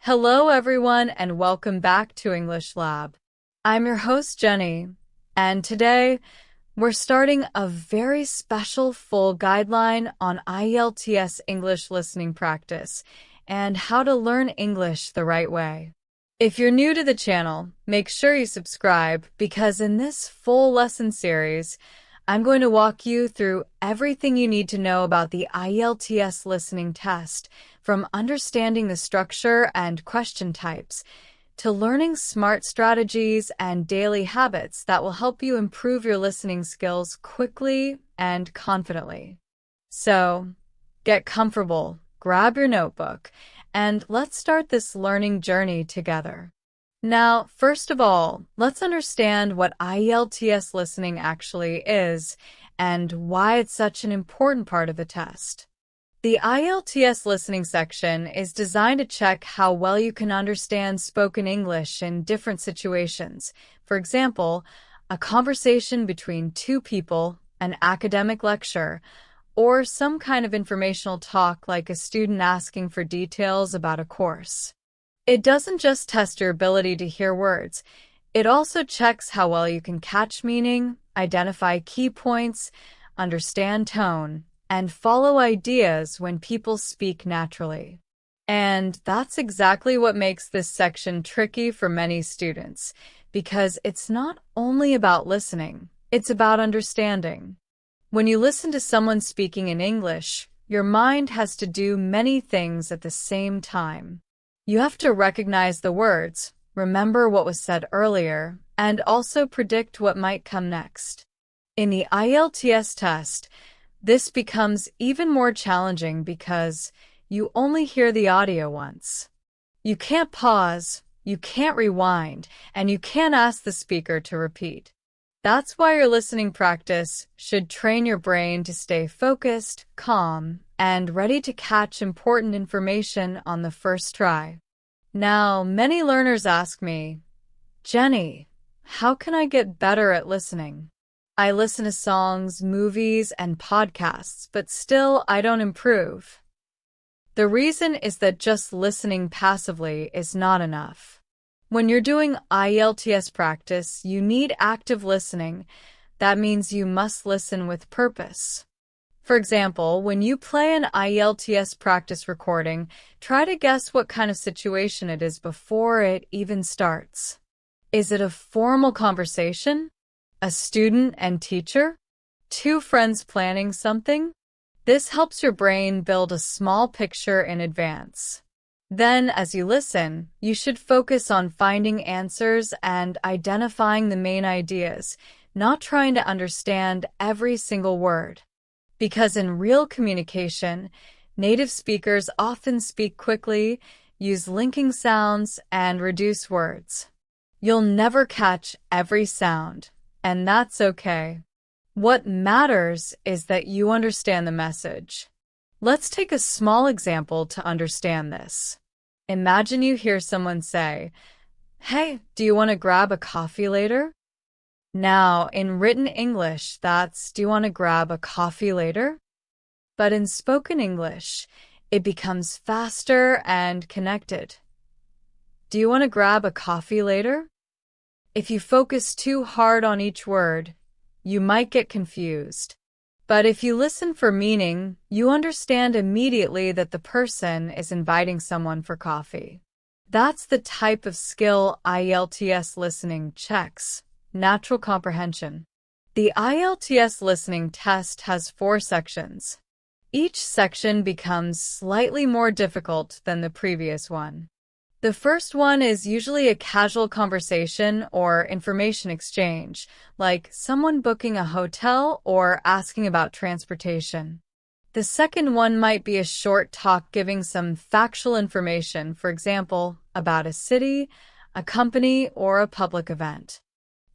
Hello everyone and welcome back to English Lab. I'm your host Jenny, and today we're starting a very special full guideline on IELTS English listening practice and how to learn English the right way. If you're new to the channel, make sure you subscribe because in this full lesson series, I'm going to walk you through everything you need to know about the IELTS listening test, from understanding the structure and question types to learning smart strategies and daily habits that will help you improve your listening skills quickly and confidently. So, get comfortable, grab your notebook, and let's start this learning journey together. Now, first of all, let's understand what IELTS listening actually is and why it's such an important part of the test. The IELTS listening section is designed to check how well you can understand spoken English in different situations. For example, a conversation between two people, an academic lecture, or some kind of informational talk like a student asking for details about a course. It doesn't just test your ability to hear words, it also checks how well you can catch meaning, identify key points, understand tone, and follow ideas when people speak naturally. And that's exactly what makes this section tricky for many students, because it's not only about listening, it's about understanding. When you listen to someone speaking in English, your mind has to do many things at the same time. You have to recognize the words, remember what was said earlier, and also predict what might come next. In the IELTS test, this becomes even more challenging because you only hear the audio once. You can't pause, you can't rewind, and you can't ask the speaker to repeat. That's why your listening practice should train your brain to stay focused, calm, and ready to catch important information on the first try. Now, many learners ask me, Jenny, how can I get better at listening? I listen to songs, movies, and podcasts, but still I don't improve. The reason is that just listening passively is not enough. When you're doing IELTS practice, you need active listening. That means you must listen with purpose. For example, when you play an IELTS practice recording, try to guess what kind of situation it is before it even starts. Is it a formal conversation? A student and teacher? Two friends planning something? This helps your brain build a small picture in advance. Then, as you listen, you should focus on finding answers and identifying the main ideas, not trying to understand every single word. Because in real communication, native speakers often speak quickly, use linking sounds, and reduce words. You'll never catch every sound, and that's okay. What matters is that you understand the message. Let's take a small example to understand this. Imagine you hear someone say, "Hey, do you want to grab a coffee later?" Now, in written English, that's, "Do you want to grab a coffee later?" But in spoken English, it becomes faster and connected. "Do you want to grab a coffee later?" If you focus too hard on each word, you might get confused. But if you listen for meaning, you understand immediately that the person is inviting someone for coffee. That's the type of skill IELTS listening checks. Natural comprehension. The IELTS listening test has 4 sections. Each section becomes slightly more difficult than the previous one. The first one is usually a casual conversation or information exchange, like someone booking a hotel or asking about transportation. The second one might be a short talk giving some factual information, for example, about a city, a company, or a public event.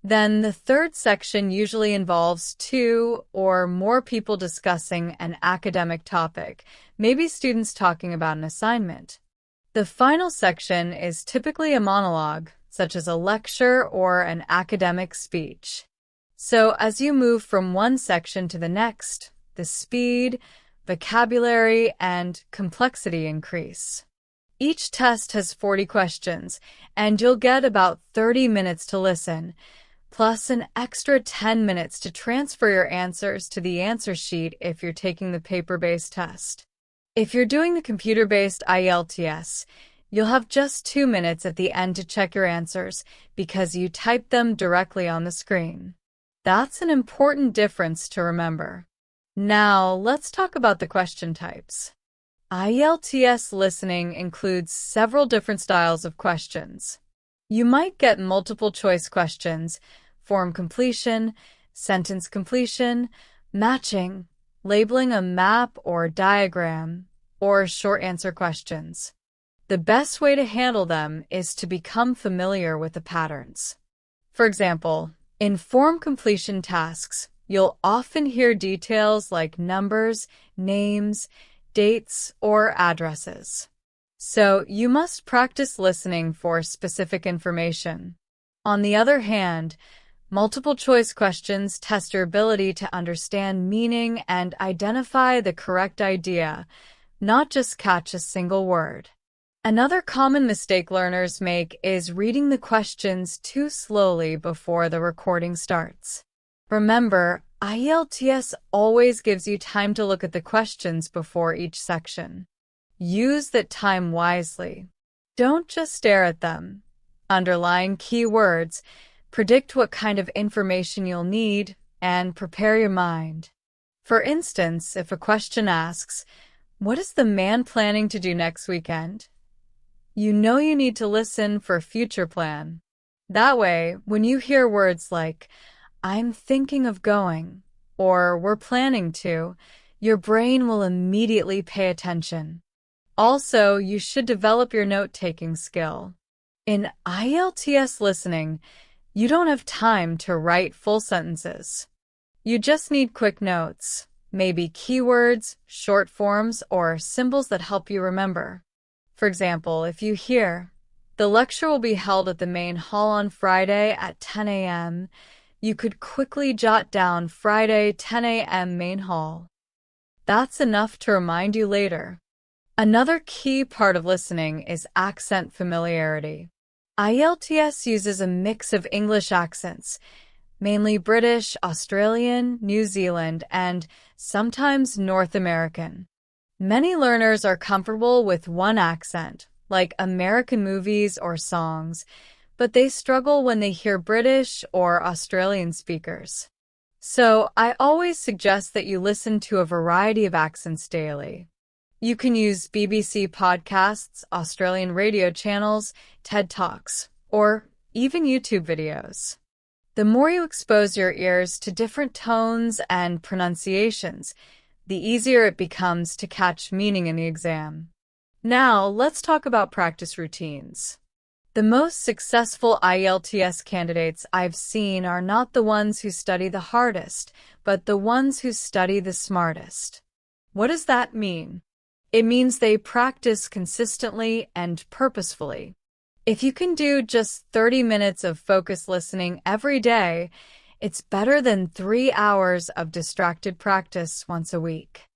Then the third section usually involves 2 or more people discussing an academic topic, maybe students talking about an assignment. The final section is typically a monologue, such as a lecture or an academic speech. So as you move from one section to the next, the speed, vocabulary, and complexity increase. Each test has 40 questions, and you'll get about 30 minutes to listen, plus an extra 10 minutes to transfer your answers to the answer sheet if you're taking the paper-based test. If you're doing the computer-based IELTS, you'll have just 2 minutes at the end to check your answers because you typed them directly on the screen. That's an important difference to remember. Now, let's talk about the question types. IELTS listening includes several different styles of questions. You might get multiple choice questions, form completion, sentence completion, matching, labeling a map or diagram, or short answer questions. The best way to handle them is to become familiar with the patterns. For example, in form completion tasks, you'll often hear details like numbers, names, dates, or addresses. So you must practice listening for specific information. On the other hand, multiple choice questions test your ability to understand meaning and identify the correct idea, not just catch a single word. Another common mistake learners make is reading the questions too slowly before the recording starts. Remember, IELTS always gives you time to look at the questions before each section. Use that time wisely. Don't just stare at them. Underline key words, predict what kind of information you'll need, and prepare your mind. For instance, if a question asks, "What is the man planning to do next weekend?" you know you need to listen for a future plan. That way, when you hear words like, "I'm thinking of going," or "we're planning to," your brain will immediately pay attention. Also, you should develop your note-taking skill. In IELTS listening, you don't have time to write full sentences. You just need quick notes, maybe keywords, short forms, or symbols that help you remember. For example, if you hear, "The lecture will be held at the main hall on Friday at 10 a.m., you could quickly jot down Friday 10 a.m. main hall. That's enough to remind you later. Another key part of listening is accent familiarity. IELTS uses a mix of English accents, mainly British, Australian, New Zealand, and sometimes North American. Many learners are comfortable with one accent, like American movies or songs, but they struggle when they hear British or Australian speakers. So I always suggest that you listen to a variety of accents daily. You can use BBC podcasts, Australian radio channels, TED Talks, or even YouTube videos. The more you expose your ears to different tones and pronunciations, the easier it becomes to catch meaning in the exam. Now, let's talk about practice routines. The most successful IELTS candidates I've seen are not the ones who study the hardest, but the ones who study the smartest. What does that mean? It means they practice consistently and purposefully. If you can do just 30 minutes of focused listening every day, it's better than 3 hours of distracted practice once a week.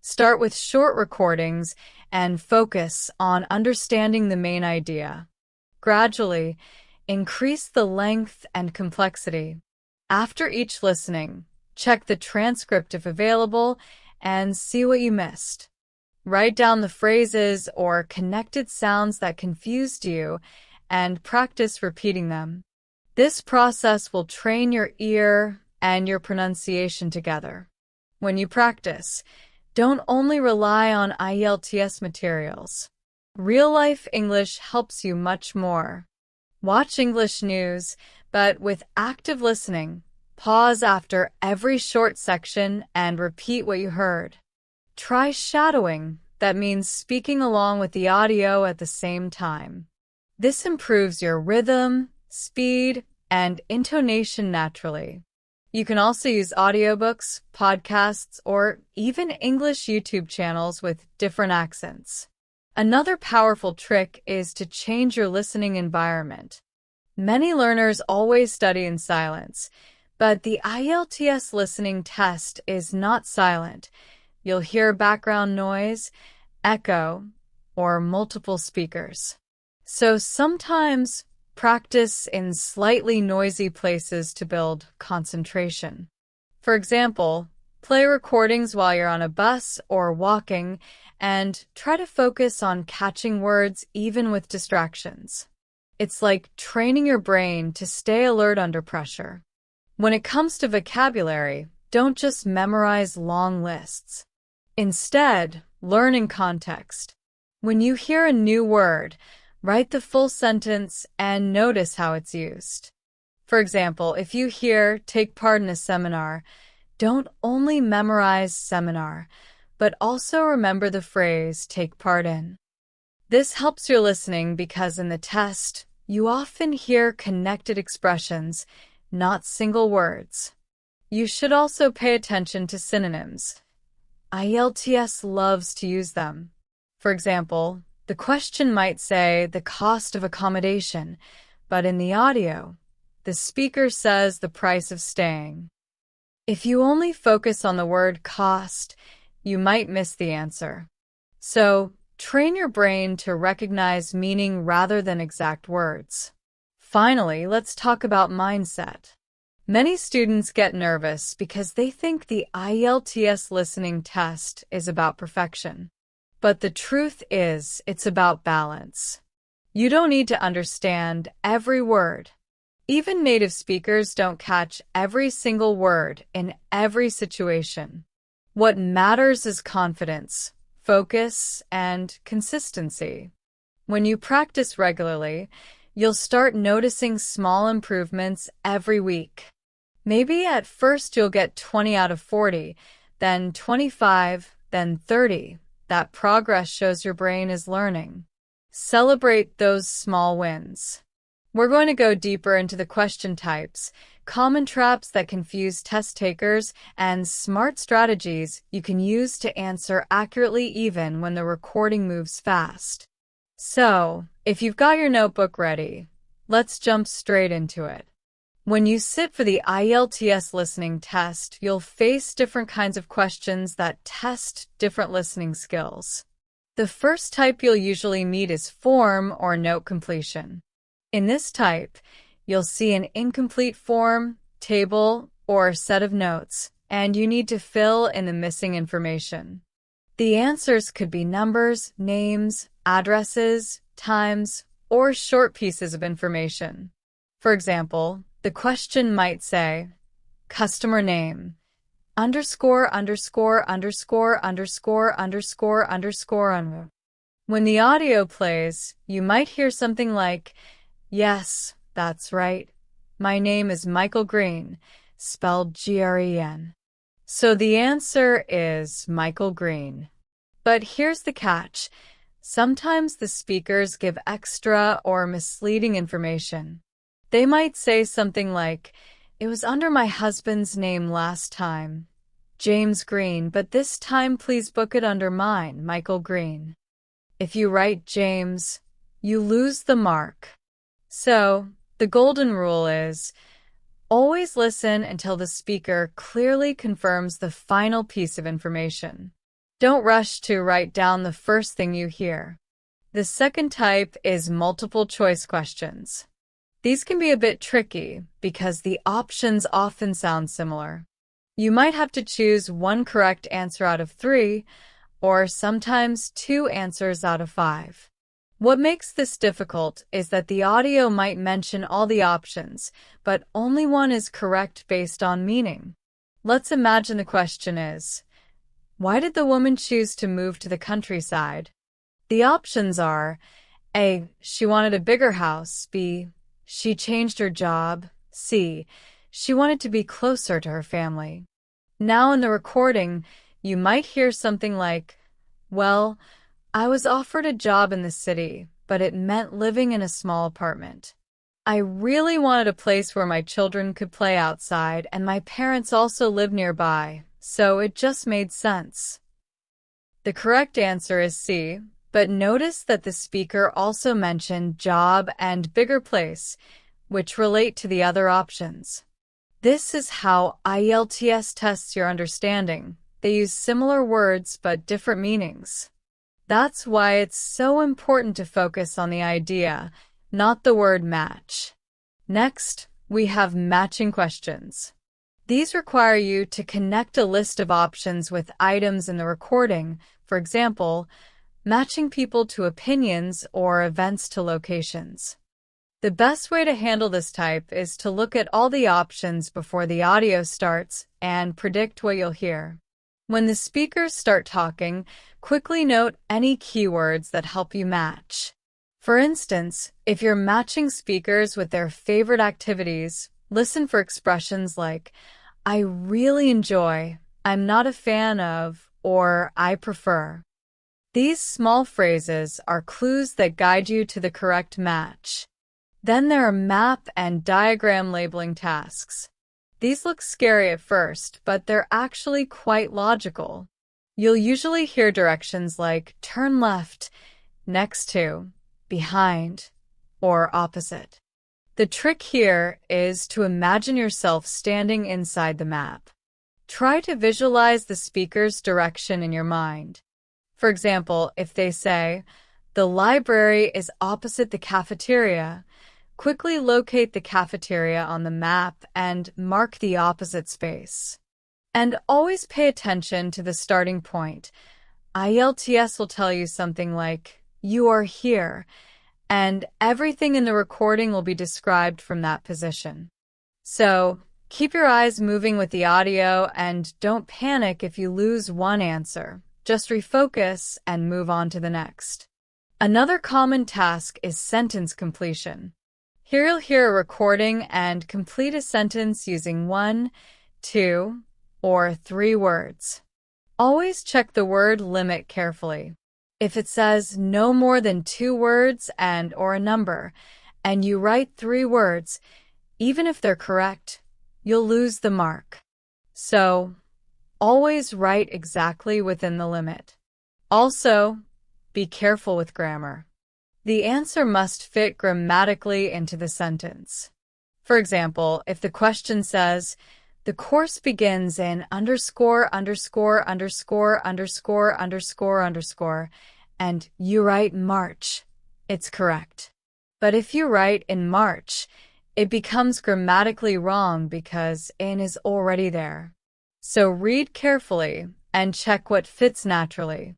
Start with short recordings and focus on understanding the main idea. Gradually, increase the length and complexity. After each listening, check the transcript if available and see what you missed. Write down the phrases or connected sounds that confused you and practice repeating them. This process will train your ear and your pronunciation together. When you practice, don't only rely on IELTS materials. Real-life English helps you much more. Watch English news, but with active listening, pause after every short section and repeat what you heard. Try shadowing. That means speaking along with the audio at the same time. This improves your rhythm, speed, and intonation naturally. You can also use audiobooks, podcasts, or even English YouTube channels with different accents. Another powerful trick is to change your listening environment. Many learners always study in silence, but the IELTS listening test is not silent. You'll hear background noise, echo, or multiple speakers. So sometimes practice in slightly noisy places to build concentration. For example, play recordings while you're on a bus or walking and try to focus on catching words even with distractions. It's like training your brain to stay alert under pressure. When it comes to vocabulary, don't just memorize long lists. Instead, learn in context. When you hear a new word, write the full sentence and notice how it's used. For example, if you hear "take part in a seminar," don't only memorize seminar, but also remember the phrase "take part in." This helps your listening because in the test, you often hear connected expressions, not single words. You should also pay attention to synonyms. IELTS loves to use them. For example, the question might say the cost of accommodation, but in the audio, the speaker says the price of staying. If you only focus on the word cost, you might miss the answer. So, train your brain to recognize meaning rather than exact words. Finally, let's talk about mindset. Many students get nervous because they think the IELTS listening test is about perfection. But the truth is, it's about balance. You don't need to understand every word. Even native speakers don't catch every single word in every situation. What matters is confidence, focus, and consistency. When you practice regularly, you'll start noticing small improvements every week. Maybe at first you'll get 20 out of 40, then 25, then 30. That progress shows your brain is learning. Celebrate those small wins. We're going to go deeper into the question types, common traps that confuse test takers, and smart strategies you can use to answer accurately even when the recording moves fast. So, if you've got your notebook ready, let's jump straight into it. When you sit for the IELTS listening test, you'll face different kinds of questions that test different listening skills. The first type you'll usually meet is form or note completion. In this type, you'll see an incomplete form, table, or set of notes, and you need to fill in the missing information. The answers could be numbers, names, addresses, times, or short pieces of information. For example, the question might say, customer name, underscore, underscore, underscore, underscore, underscore, underscore. When the audio plays, you might hear something like, yes, that's right. My name is Michael Green, spelled G-R-E-N. So the answer is Michael Green. But here's the catch. Sometimes the speakers give extra or misleading information. They might say something like, it was under my husband's name last time, James Green, but this time please book it under mine, Michael Green. If you write James, you lose the mark. So, the golden rule is, always listen until the speaker clearly confirms the final piece of information. Don't rush to write down the first thing you hear. The second type is multiple choice questions. These can be a bit tricky because the options often sound similar. You might have to choose one correct answer out of 3, or sometimes 2 answers out of 5. What makes this difficult is that the audio might mention all the options, but only one is correct based on meaning. Let's imagine the question is, why did the woman choose to move to the countryside? The options are, A, she wanted a bigger house, B, she changed her job, C, she wanted to be closer to her family. Now in the recording, you might hear something like, well, I was offered a job in the city, but it meant living in a small apartment. I really wanted a place where my children could play outside, and my parents also live nearby, so it just made sense. The correct answer is C, but notice that the speaker also mentioned job and bigger place, which relate to the other options. This is how IELTS tests your understanding. They use similar words but different meanings. That's why it's so important to focus on the idea, not the word match. Next, we have matching questions. These require you to connect a list of options with items in the recording, for example, matching people to opinions or events to locations. The best way to handle this type is to look at all the options before the audio starts and predict what you'll hear. When the speakers start talking, quickly note any keywords that help you match. For instance, if you're matching speakers with their favorite activities, listen for expressions like, I really enjoy, I'm not a fan of, or I prefer. These small phrases are clues that guide you to the correct match. Then there are map and diagram labeling tasks. These look scary at first, but they're actually quite logical. You'll usually hear directions like turn left, next to, behind, or opposite. The trick here is to imagine yourself standing inside the map. Try to visualize the speaker's direction in your mind. For example, if they say, the library is opposite the cafeteria, quickly locate the cafeteria on the map and mark the opposite space. And always pay attention to the starting point. IELTS will tell you something like, you are here, and everything in the recording will be described from that position. So, keep your eyes moving with the audio and don't panic if you lose one answer. Just refocus and move on to the next. Another common task is sentence completion. Here you'll hear a recording and complete a sentence using 1, 2, or 3 words. Always check the word limit carefully. If it says no more than 2 words or a number, and you write 3 words, even if they're correct, you'll lose the mark. So, always write exactly within the limit. Also, be careful with grammar. The answer must fit grammatically into the sentence. For example, if the question says, the course begins in underscore, underscore, underscore, underscore, underscore, underscore, and you write March, it's correct. But if you write in March, it becomes grammatically wrong because in is already there. So read carefully and check what fits naturally.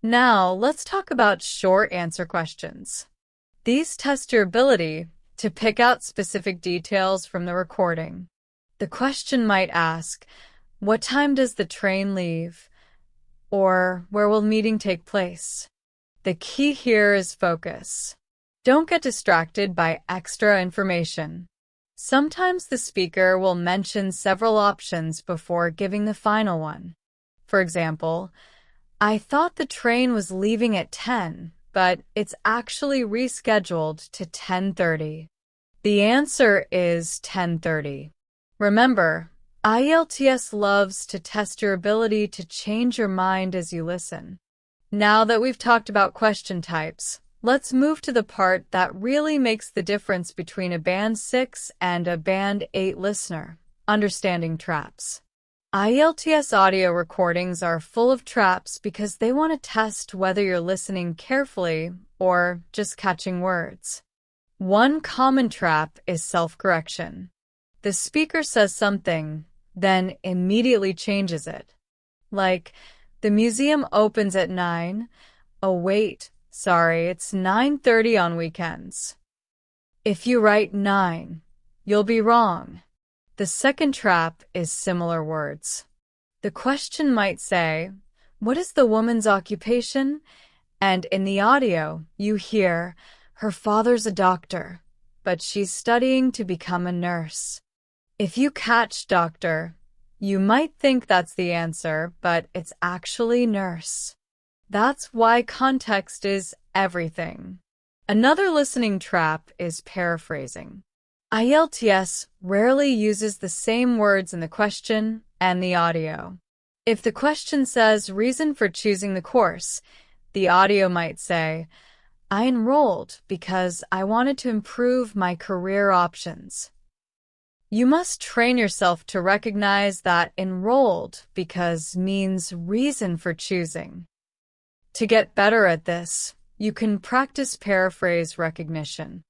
Now, let's talk about short answer questions. These test your ability to pick out specific details from the recording. The question might ask, what time does the train leave? Or where will meeting take place? The key here is focus. Don't get distracted by extra information. Sometimes the speaker will mention several options before giving the final one. For example, I thought the train was leaving at 10, but it's actually rescheduled to 10:30. The answer is 10:30. Remember, IELTS loves to test your ability to change your mind as you listen. Now that we've talked about question types, let's move to the part that really makes the difference between a Band 6 and a Band 8 listener, understanding traps. IELTS audio recordings are full of traps because they want to test whether you're listening carefully or just catching words. One common trap is self-correction. The speaker says something, then immediately changes it. Like, the museum opens at 9. Oh wait, sorry, it's 9:30 on weekends. If you write 9, you'll be wrong. The second trap is similar words. The question might say, what is the woman's occupation? And in the audio, you hear, her father's a doctor, but she's studying to become a nurse. If you catch doctor, you might think that's the answer, but it's actually nurse. That's why context is everything. Another listening trap is paraphrasing. IELTS rarely uses the same words in the question and the audio. If the question says reason for choosing the course, the audio might say, I enrolled because I wanted to improve my career options. You must train yourself to recognize that enrolled because means reason for choosing. To get better at this, you can practice paraphrase recognition.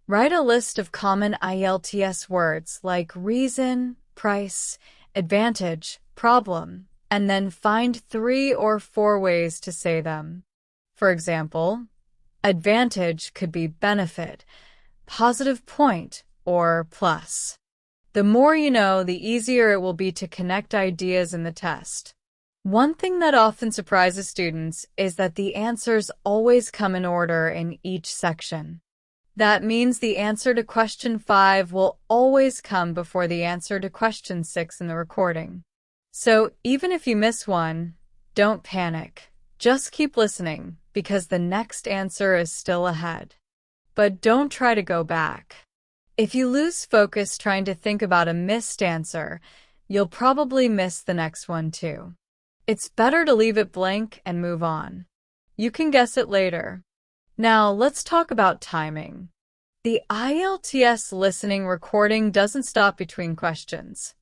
Write a list of common IELTS words like reason, price, advantage, problem, and then find 3 or 4 ways to say them. For example, advantage could be benefit, positive point, or plus. The more you know, the easier it will be to connect ideas in the test. One thing that often surprises students is that the answers always come in order in each section. That means the answer to question 5 will always come before the answer to question 6 in the recording. So even if you miss one, don't panic. Just keep listening, because the next answer is still ahead. But don't try to go back. If you lose focus trying to think about a missed answer, you'll probably miss the next one too. It's better to leave it blank and move on. You can guess it later. Now, let's talk about timing. The IELTS listening recording doesn't stop between questions.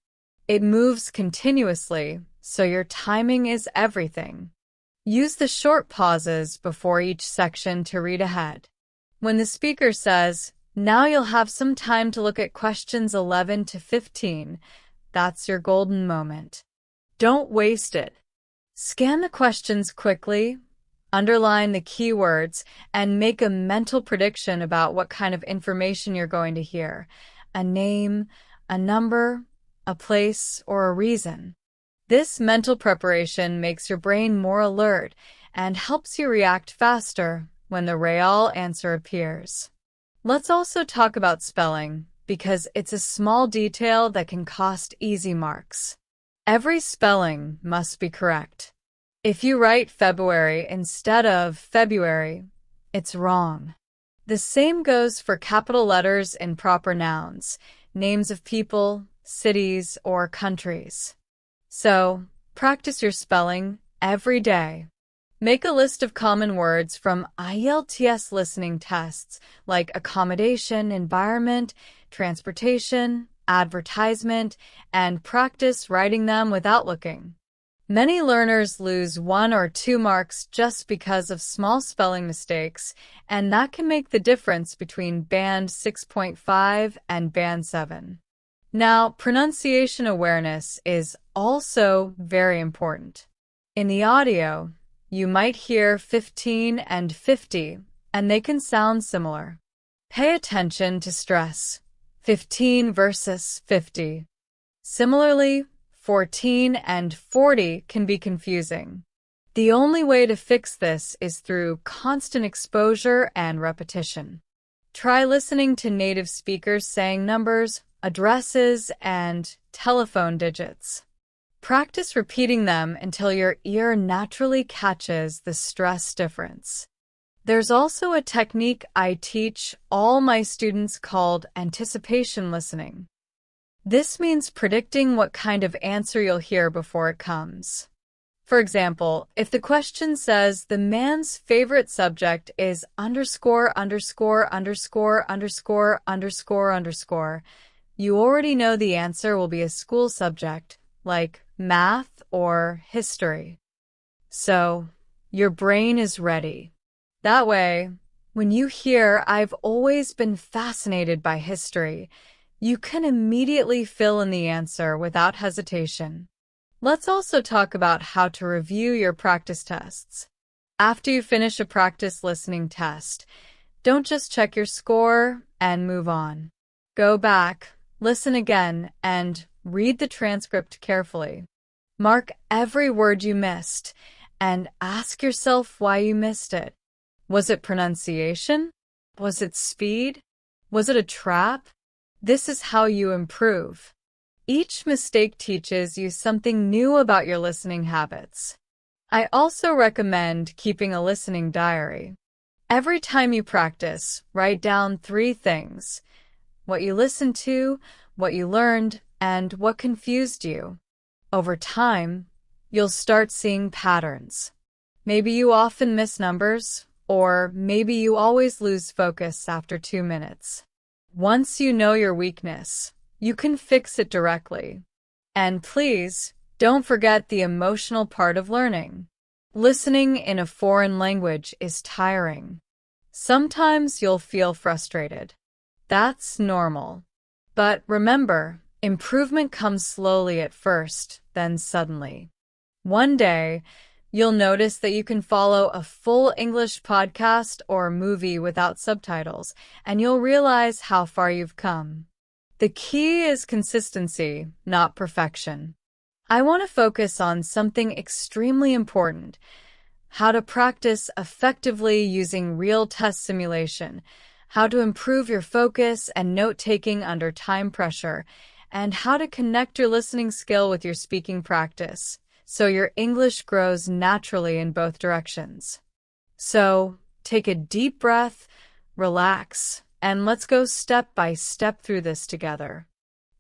It moves continuously, so your timing is everything. Use the short pauses before each section to read ahead. When the speaker says, "Now you'll have some time to look at questions 11 to 15, that's your golden moment. Don't waste it. Scan the questions quickly, underline the keywords, and make a mental prediction about what kind of information you're going to hear: a name, a number, a place, or a reason. This mental preparation makes your brain more alert and helps you react faster when the real answer appears. Let's also talk about spelling, because it's a small detail that can cost easy marks. Every spelling must be correct. If you write February instead of February, it's wrong. The same goes for capital letters in proper nouns, names of people, cities, or countries. So, practice your spelling every day. Make a list of common words from IELTS listening tests like accommodation, environment, transportation, advertisement, and practice writing them without looking. Many learners lose 1 or 2 marks just because of small spelling mistakes, and that can make the difference between Band 6.5 and Band 7. Now, pronunciation awareness is also very important. In the audio, you might hear 15 and 50, and they can sound similar. Pay attention to stress, 15 versus 50. Similarly, 14 and 40 can be confusing. The only way to fix this is through constant exposure and repetition. Try listening to native speakers saying numbers, addresses, and telephone digits. Practice repeating them until your ear naturally catches the stress difference. There's also a technique I teach all my students called anticipation listening. This means predicting what kind of answer you'll hear before it comes. For example, if the question says the man's favorite subject is underscore, underscore, underscore, underscore, underscore, underscore, you already know the answer will be a school subject, like math or history. So, your brain is ready. That way, when you hear "I've always been fascinated by history," you can immediately fill in the answer without hesitation. Let's also talk about how to review your practice tests. After you finish a practice listening test, don't just check your score and move on. Go back, listen again, and read the transcript carefully. Mark every word you missed, and ask yourself why you missed it. Was it pronunciation? Was it speed? Was it a trap? This is how you improve. Each mistake teaches you something new about your listening habits. I also recommend keeping a listening diary. Every time you practice, write down 3 things: what you listened to, what you learned, and what confused you. Over time, you'll start seeing patterns. Maybe you often miss numbers, or maybe you always lose focus after 2 minutes. Once you know your weakness, you can fix it directly. And please, don't forget the emotional part of learning. Listening in a foreign language is tiring. Sometimes you'll feel frustrated. That's normal. But remember, improvement comes slowly at first, then suddenly. One day, you'll notice that you can follow a full English podcast or movie without subtitles, and you'll realize how far you've come. The key is consistency, not perfection. I want to focus on something extremely important: how to practice effectively using real test simulation, how to improve your focus and note-taking under time pressure, and how to connect your listening skill with your speaking practice so your English grows naturally in both directions. So, take a deep breath, relax, and let's go step by step through this together.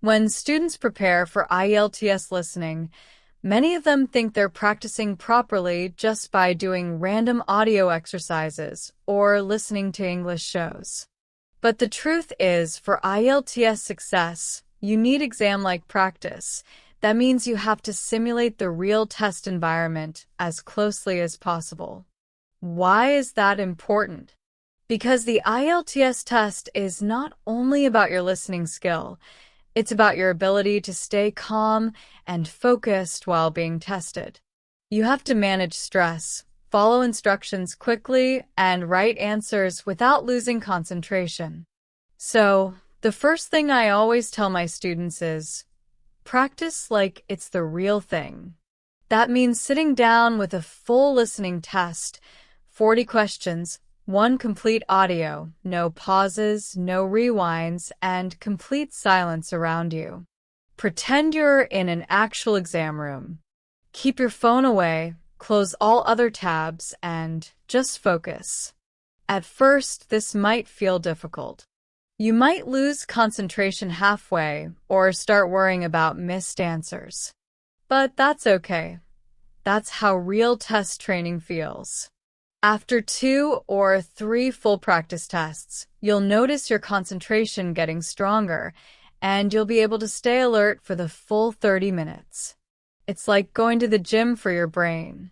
When students prepare for IELTS listening, many of them think they're practicing properly just by doing random audio exercises or listening to English shows. But the truth is, for IELTS success, you need exam-like practice. That means you have to simulate the real test environment as closely as possible. Why is that important? Because the IELTS test is not only about your listening skill, it's about your ability to stay calm and focused while being tested. You have to manage stress, follow instructions quickly, and write answers without losing concentration. So, the first thing I always tell my students is, practice like it's the real thing. That means sitting down with a full listening test, 40 questions, one complete audio, no pauses, no rewinds, and complete silence around you. Pretend you're in an actual exam room. Keep your phone away, close all other tabs, and just focus. At first, this might feel difficult. You might lose concentration halfway or start worrying about missed answers. But that's okay. That's how real test training feels. After 2 or 3 full practice tests, you'll notice your concentration getting stronger, and you'll be able to stay alert for the full 30 minutes. It's like going to the gym for your brain.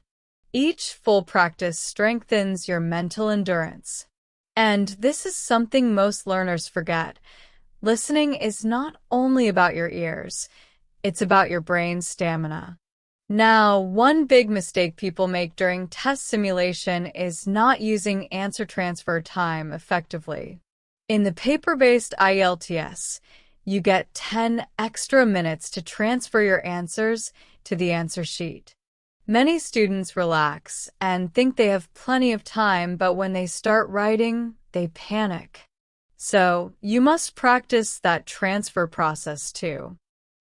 Each full practice strengthens your mental endurance. And this is something most learners forget. Listening is not only about your ears, it's about your brain's stamina. Now, one big mistake people make during test simulation is not using answer transfer time effectively. In the paper-based IELTS, you get 10 extra minutes to transfer your answers to the answer sheet. Many students relax and think they have plenty of time, but when they start writing, they panic. So, you must practice that transfer process too.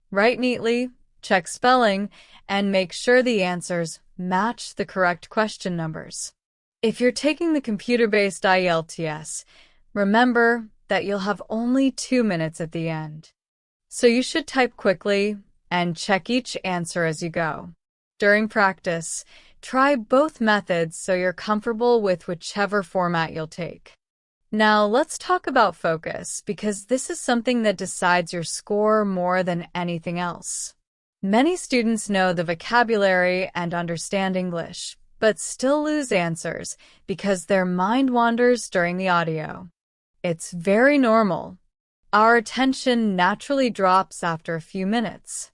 Write neatly, check spelling, and make sure the answers match the correct question numbers. If you're taking the computer-based IELTS, remember that you'll have only 2 minutes at the end. So you should type quickly and check each answer as you go. During practice, try both methods so you're comfortable with whichever format you'll take. Now, let's talk about focus, because this is something that decides your score more than anything else. Many students know the vocabulary and understand English, but still lose answers because their mind wanders during the audio. It's very normal. Our attention naturally drops after a few minutes.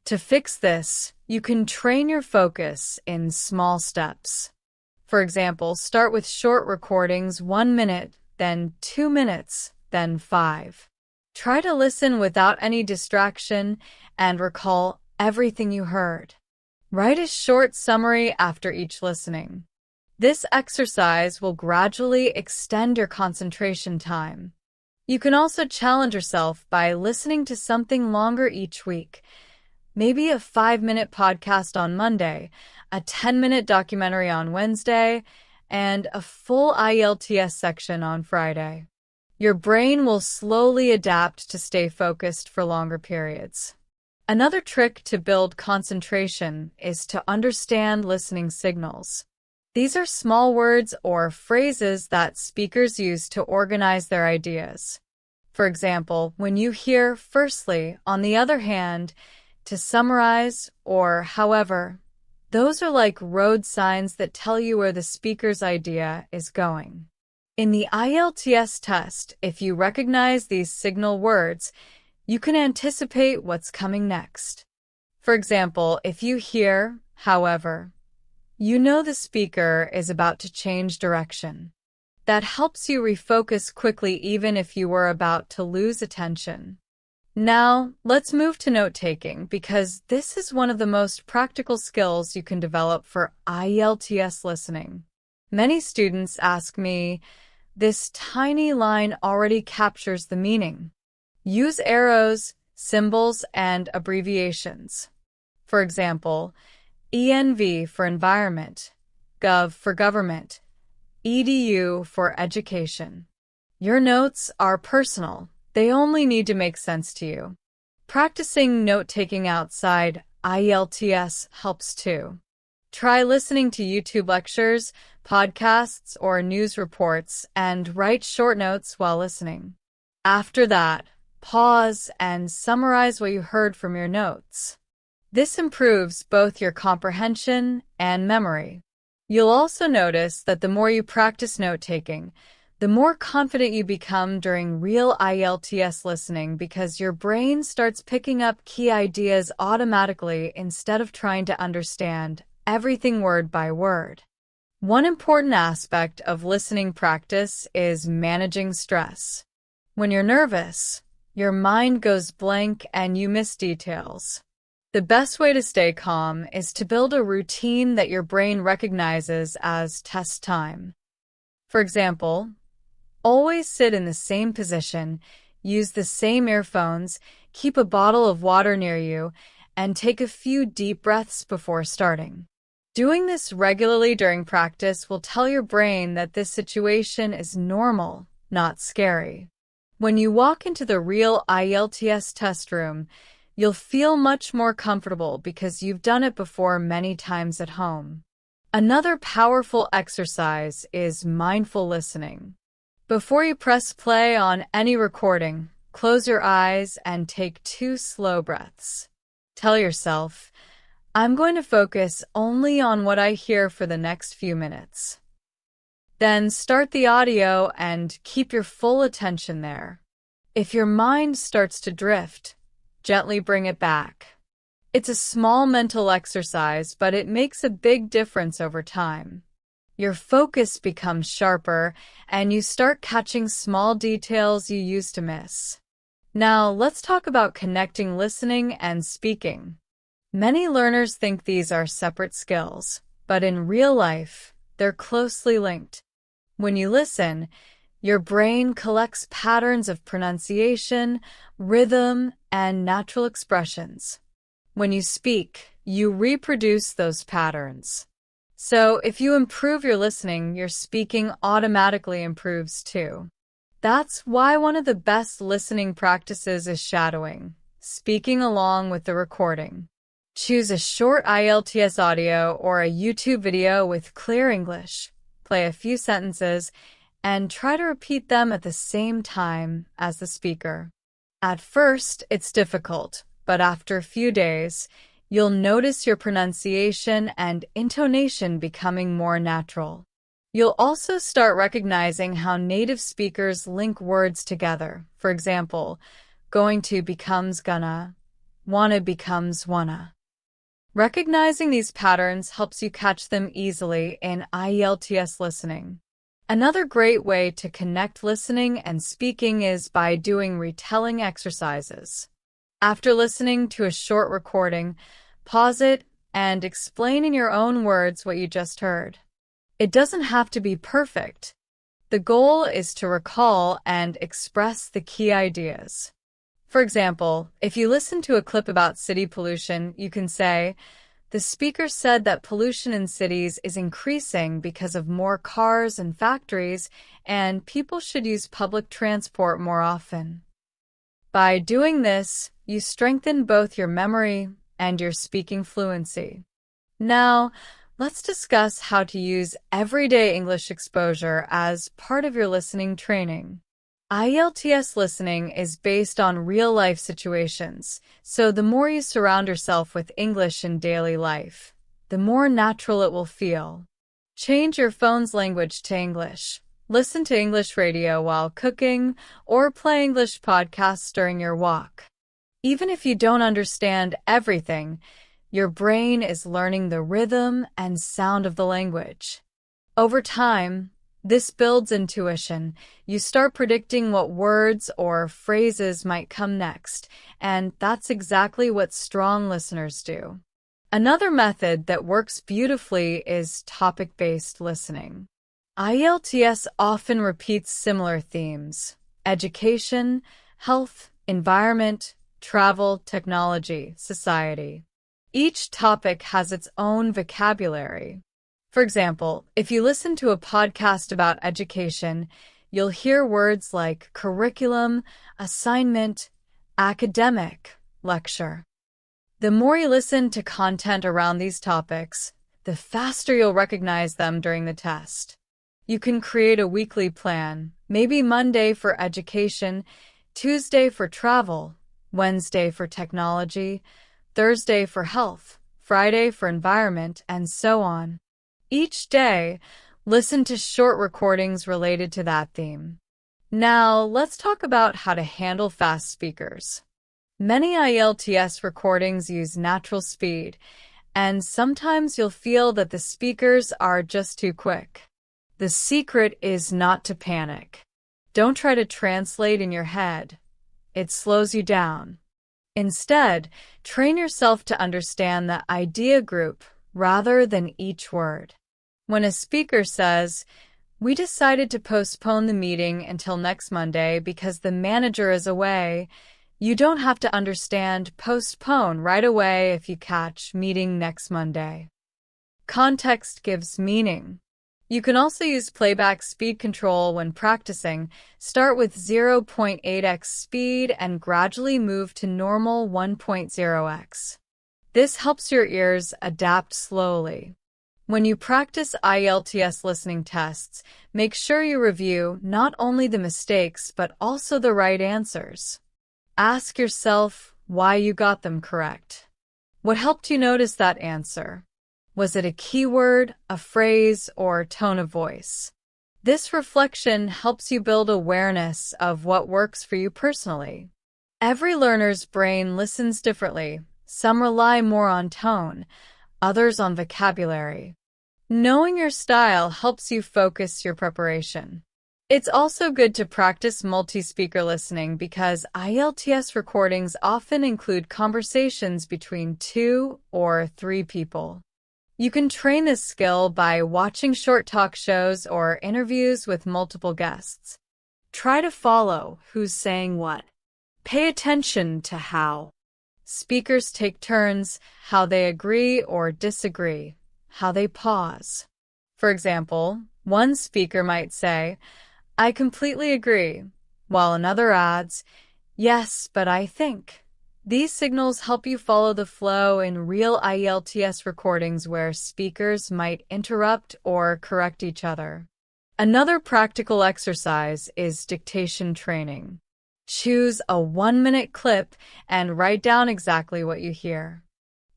To fix this, you can train your focus in small steps. For example, start with short recordings, 1 minute, then 2 minutes, then 5. Try to listen without any distraction and recall everything you heard. Write a short summary after each listening. This exercise will gradually extend your concentration time. You can also challenge yourself by listening to something longer each week. Maybe a 5-minute podcast on Monday, a 10-minute documentary on Wednesday, and a full IELTS section on Friday. Your brain will slowly adapt to stay focused for longer periods. Another trick to build concentration is to understand listening signals. These are small words or phrases that speakers use to organize their ideas. For example, when you hear firstly, on the other hand, to summarize, or however, Those are like road signs that tell you where the speaker's idea is going. In the IELTS test, if you recognize these signal words, you can anticipate what's coming next. For example, if you hear, however, you know the speaker is about to change direction. That helps you refocus quickly even if you were about to lose attention. Now, let's move to note-taking because this is one of the most practical skills you can develop for IELTS listening. Many students ask me, "This tiny line already captures the meaning." Use arrows, symbols, and abbreviations. For example, ENV for environment, Gov for government, EDU for education. Your notes are personal. They only need to make sense to you. Practicing note-taking outside IELTS helps too. Try listening to YouTube lectures, podcasts, or news reports and write short notes while listening. After that, pause and summarize what you heard from your notes. This improves both your comprehension and memory. You'll also notice that the more you practice note-taking, the more confident you become during real IELTS listening because your brain starts picking up key ideas automatically instead of trying to understand everything word by word. One important aspect of listening practice is managing stress. When you're nervous, your mind goes blank and you miss details. The best way to stay calm is to build a routine that your brain recognizes as test time. For example, always sit in the same position, use the same earphones, keep a bottle of water near you, and take a few deep breaths before starting. Doing this regularly during practice will tell your brain that this situation is normal, not scary. When you walk into the real IELTS test room, you'll feel much more comfortable because you've done it before many times at home. Another powerful exercise is mindful listening. Before you press play on any recording, close your eyes and take 2 slow breaths. Tell yourself, "I'm going to focus only on what I hear for the next few minutes." Then start the audio and keep your full attention there. If your mind starts to drift, gently bring it back. It's a small mental exercise, but it makes a big difference over time. Your focus becomes sharper, and you start catching small details you used to miss. Now, let's talk about connecting listening and speaking. Many learners think these are separate skills, but in real life, they're closely linked. When you listen, your brain collects patterns of pronunciation, rhythm, and natural expressions. When you speak, you reproduce those patterns. So if you improve your listening, your speaking automatically improves too. That's why one of the best listening practices is shadowing, speaking along with the recording. Choose a short IELTS audio or a YouTube video with clear English. Play a few sentences and try to repeat them at the same time as the speaker. At first, it's difficult, but after a few days, you'll notice your pronunciation and intonation becoming more natural. You'll also start recognizing how native speakers link words together. For example, going to becomes gonna, wanna becomes wanna. Recognizing these patterns helps you catch them easily in IELTS listening. Another great way to connect listening and speaking is by doing retelling exercises. After listening to a short recording, pause it and explain in your own words what you just heard. It doesn't have to be perfect. The goal is to recall and express the key ideas. For example, if you listen to a clip about city pollution, you can say, "The speaker said that pollution in cities is increasing because of more cars and factories, and people should use public transport more often." By doing this, you strengthen both your memory and your speaking fluency. Now, let's discuss how to use everyday English exposure as part of your listening training. IELTS listening is based on real-life situations, so the more you surround yourself with English in daily life, the more natural it will feel. Change your phone's language to English. Listen to English radio while cooking or play English podcasts during your walk. Even if you don't understand everything, your brain is learning the rhythm and sound of the language. Over time, this builds intuition. You start predicting what words or phrases might come next, and that's exactly what strong listeners do. Another method that works beautifully is topic-based listening. IELTS often repeats similar themes: education, health, environment, travel, technology, society. Each topic has its own vocabulary. For example, if you listen to a podcast about education, you'll hear words like curriculum, assignment, academic, lecture. The more you listen to content around these topics, the faster you'll recognize them during the test. You can create a weekly plan, maybe Monday for education, Tuesday for travel, Wednesday for technology, Thursday for health, Friday for environment, and so on. Each day, listen to short recordings related to that theme. Now, let's talk about how to handle fast speakers. Many IELTS recordings use natural speed, and sometimes you'll feel that the speakers are just too quick. The secret is not to panic. Don't try to translate in your head. It slows you down. Instead, train yourself to understand the idea group rather than each word. When a speaker says, "We decided to postpone the meeting until next Monday because the manager is away," you don't have to understand postpone right away if you catch meeting next Monday. Context gives meaning. You can also use playback speed control when practicing. Start with 0.8x speed and gradually move to normal 1.0x. This helps your ears adapt slowly. When you practice IELTS listening tests, make sure you review not only the mistakes but also the right answers. Ask yourself why you got them correct. What helped you notice that answer? Was it a keyword, a phrase, or tone of voice? This reflection helps you build awareness of what works for you personally. Every learner's brain listens differently. Some rely more on tone, others on vocabulary. Knowing your style helps you focus your preparation. It's also good to practice multi-speaker listening because IELTS recordings often include conversations between 2 or 3 people. You can train this skill by watching short talk shows or interviews with multiple guests. Try to follow who's saying what. Pay attention to how speakers take turns, how they agree or disagree, how they pause. For example, one speaker might say, "I completely agree," while another adds, "Yes, but I think." These signals help you follow the flow in real IELTS recordings where speakers might interrupt or correct each other. Another practical exercise is dictation training. Choose a 1-minute clip and write down exactly what you hear.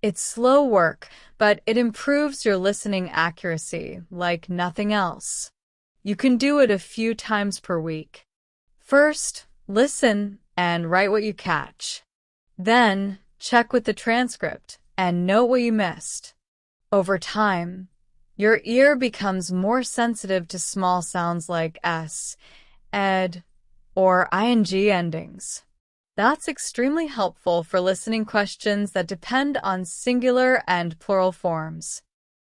It's slow work, but it improves your listening accuracy like nothing else. You can do it a few times per week. First, listen and write what you catch. Then, check with the transcript and note what you missed. Over time, your ear becomes more sensitive to small sounds like s, ed, or ing endings. That's extremely helpful for listening questions that depend on singular and plural forms.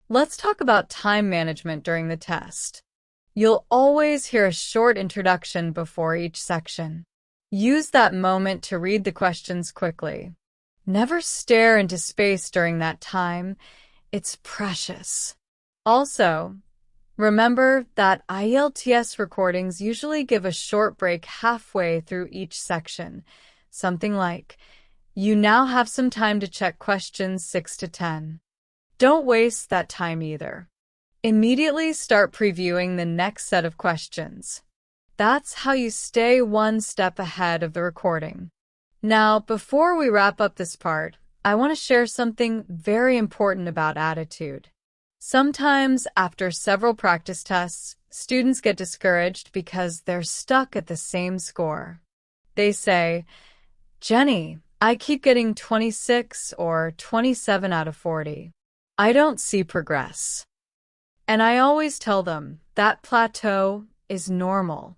Let's talk about time management during the test. You'll always hear a short introduction before each section. Use that moment to read the questions quickly. Never stare into space during that time. It's precious. Also, remember that IELTS recordings usually give a short break halfway through each section. Something like, "You now have some time to check questions 6 to 10. Don't waste that time either. Immediately start previewing the next set of questions. That's how you stay one step ahead of the recording. Now, before we wrap up this part, I want to share something very important about attitude. Sometimes, after several practice tests, students get discouraged because they're stuck at the same score. They say, "Jenney, I keep getting 26 or 27 out of 40. I don't see progress." And I always tell them that plateau is normal.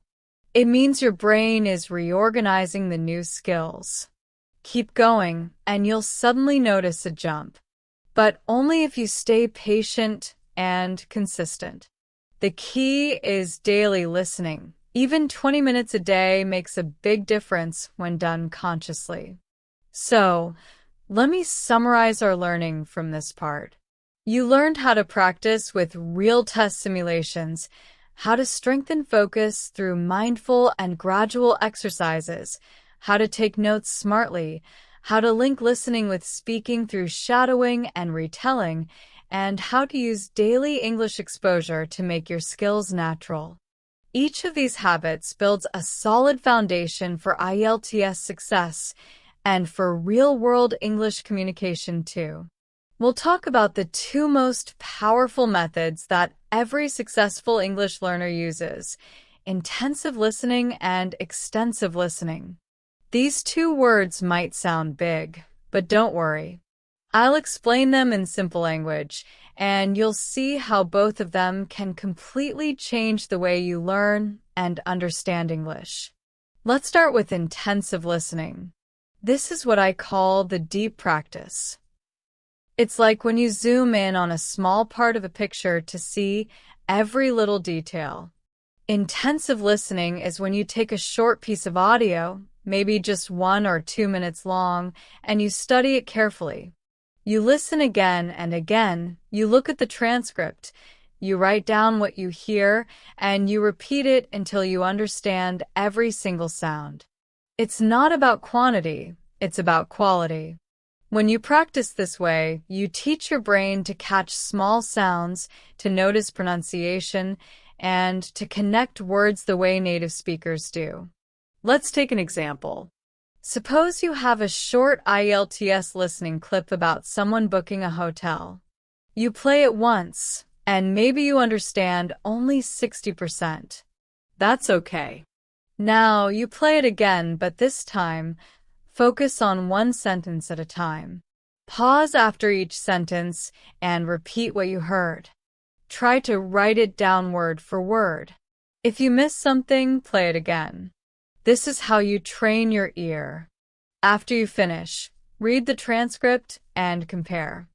It means your brain is reorganizing the new skills. Keep going, and you'll suddenly notice a jump. But only if you stay patient and consistent. The key is daily listening. Even 20 minutes a day makes a big difference when done consciously. So, let me summarize our learning from this part. You learned how to practice with real test simulations, how to strengthen focus through mindful and gradual exercises, how to take notes smartly, how to link listening with speaking through shadowing and retelling, and how to use daily English exposure to make your skills natural. Each of these habits builds a solid foundation for IELTS success and for real-world English communication too. We'll talk about the two most powerful methods that every successful English learner uses: intensive listening and extensive listening. These two words might sound big, but don't worry. I'll explain them in simple language, and you'll see how both of them can completely change the way you learn and understand English. Let's start with intensive listening. This is what I call the deep practice. It's like when you zoom in on a small part of a picture to see every little detail. Intensive listening is when you take a short piece of audio, maybe just 1 or 2 minutes long, and you study it carefully. You listen again and again, you look at the transcript, you write down what you hear, and you repeat it until you understand every single sound. It's not about quantity, it's about quality. When you practice this way, you teach your brain to catch small sounds, to notice pronunciation, and to connect words the way native speakers do. Let's take an example. Suppose you have a short IELTS listening clip about someone booking a hotel. You play it once, and maybe you understand only 60%. That's okay. Now you play it again, but this time, focus on one sentence at a time. Pause after each sentence and repeat what you heard. Try to write it down word for word. If you miss something, play it again. This is how you train your ear. After you finish, read the transcript and compare.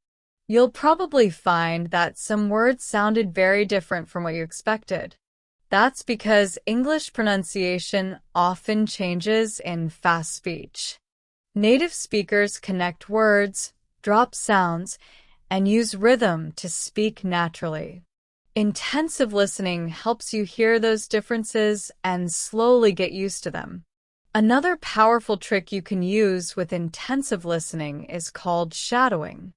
You'll probably find that some words sounded very different from what you expected. That's because English pronunciation often changes in fast speech. Native speakers connect words, drop sounds, and use rhythm to speak naturally. Intensive listening helps you hear those differences and slowly get used to them. Another powerful trick you can use with intensive listening is called shadowing.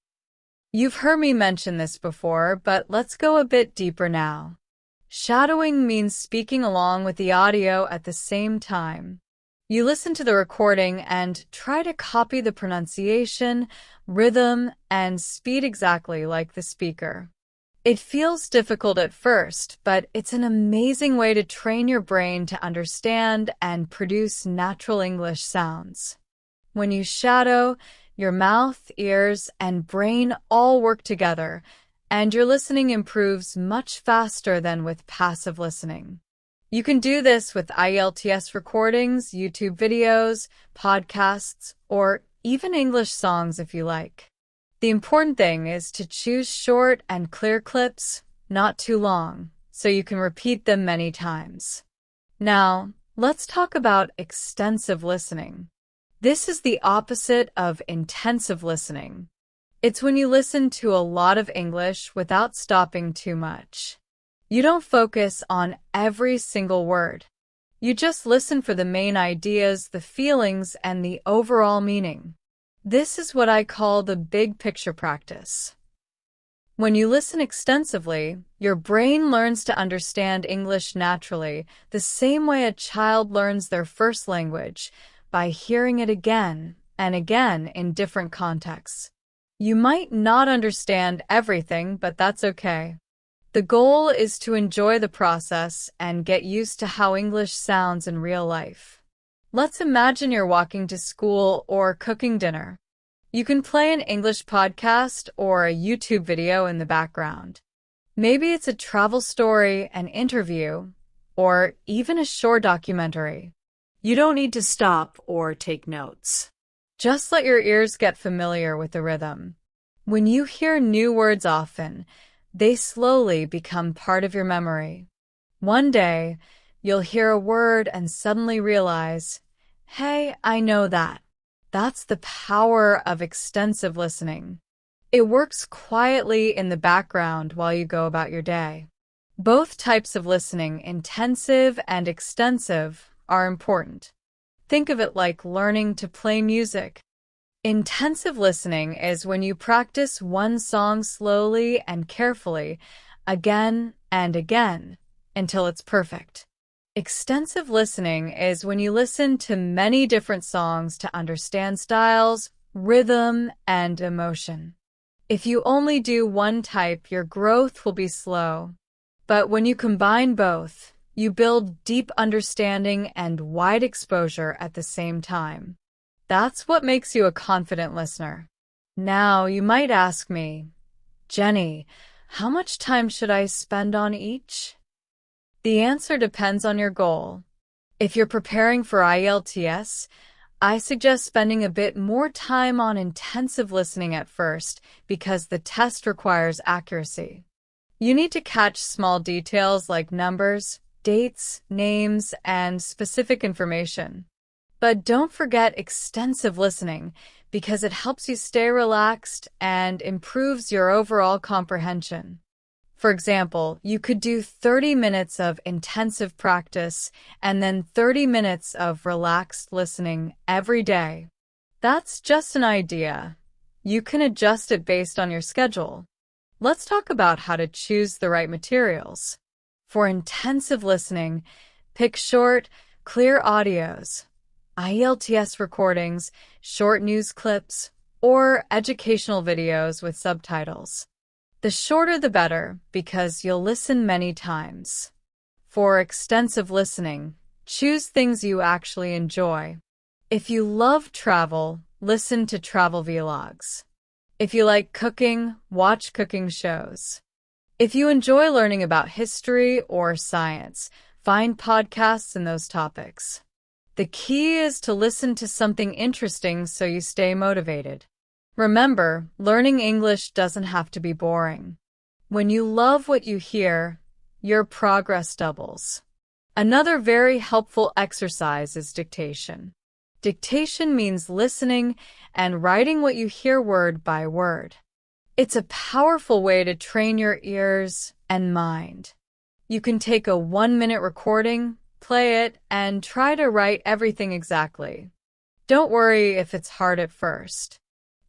You've heard me mention this before, but let's go a bit deeper now. Shadowing means speaking along with the audio at the same time. You listen to the recording and try to copy the pronunciation, rhythm, and speed exactly like the speaker. It feels difficult at first, but it's an amazing way to train your brain to understand and produce natural English sounds. When you shadow, your mouth, ears, and brain all work together, and your listening improves much faster than with passive listening. You can do this with IELTS recordings, YouTube videos, podcasts, or even English songs if you like. The important thing is to choose short and clear clips, not too long, so you can repeat them many times. Now, let's talk about extensive listening. This is the opposite of intensive listening. It's when you listen to a lot of English without stopping too much. You don't focus on every single word. You just listen for the main ideas, the feelings, and the overall meaning. This is what I call the big picture practice. When you listen extensively, your brain learns to understand English naturally, the same way a child learns their first language, by hearing it again and again in different contexts. You might not understand everything, but that's okay. The goal is to enjoy the process and get used to how English sounds in real life. Let's imagine you're walking to school or cooking dinner. You can play an English podcast or a YouTube video in the background. Maybe it's a travel story, an interview, or even a short documentary. You don't need to stop or take notes. Just let your ears get familiar with the rhythm. When you hear new words often, they slowly become part of your memory. One day, you'll hear a word and suddenly realize, hey, I know that. That's the power of extensive listening. It works quietly in the background while you go about your day. Both types of listening, intensive and extensive, are important. Think of it like learning to play music. Intensive listening is when you practice one song slowly and carefully, again and again, until it's perfect. Extensive listening is when you listen to many different songs to understand styles, rhythm, and emotion. If you only do one type, your growth will be slow. But when you combine both, you build deep understanding and wide exposure at the same time. That's what makes you a confident listener. Now, you might ask me, Jenny, how much time should I spend on each? The answer depends on your goal. If you're preparing for IELTS, I suggest spending a bit more time on intensive listening at first because the test requires accuracy. You need to catch small details like numbers, dates, names, and specific information. But don't forget extensive listening because it helps you stay relaxed and improves your overall comprehension. For example, you could do 30 minutes of intensive practice and then 30 minutes of relaxed listening every day. That's just an idea. You can adjust it based on your schedule. Let's talk about how to choose the right materials. For intensive listening, pick short, clear audios, IELTS recordings, short news clips, or educational videos with subtitles. The shorter the better because you'll listen many times. For extensive listening, choose things you actually enjoy. If you love travel, listen to travel vlogs. If you like cooking, watch cooking shows. If you enjoy learning about history or science, find podcasts in those topics. The key is to listen to something interesting so you stay motivated. Remember, learning English doesn't have to be boring. When you love what you hear, your progress doubles. Another very helpful exercise is dictation. Dictation means listening and writing what you hear word by word. It's a powerful way to train your ears and mind. You can take a 1-minute recording, play it, and try to write everything exactly. Don't worry if it's hard at first.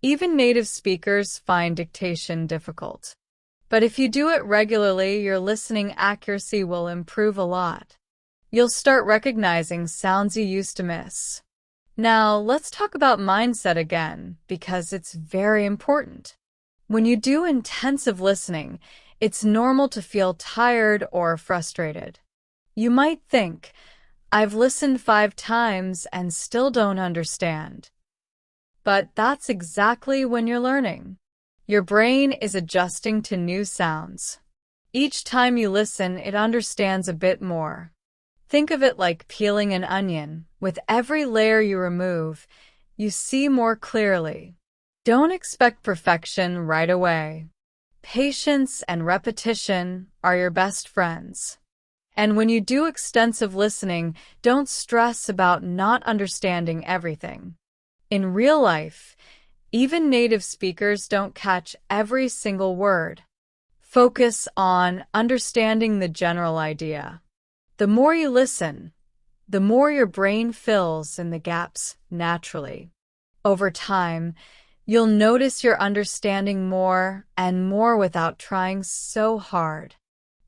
Even native speakers find dictation difficult. But if you do it regularly, your listening accuracy will improve a lot. You'll start recognizing sounds you used to miss. Now, let's talk about mindset again, because it's very important. When you do intensive listening, it's normal to feel tired or frustrated. You might think, I've listened 5 times and still don't understand. But that's exactly when you're learning. Your brain is adjusting to new sounds. Each time you listen, it understands a bit more. Think of it like peeling an onion. With every layer you remove, you see more clearly. Don't expect perfection right away. Patience and repetition are your best friends. And when you do extensive listening, don't stress about not understanding everything. In real life, even native speakers don't catch every single word. Focus on understanding the general idea. The more you listen, the more your brain fills in the gaps naturally. Over time, you'll notice you're understanding more and more without trying so hard.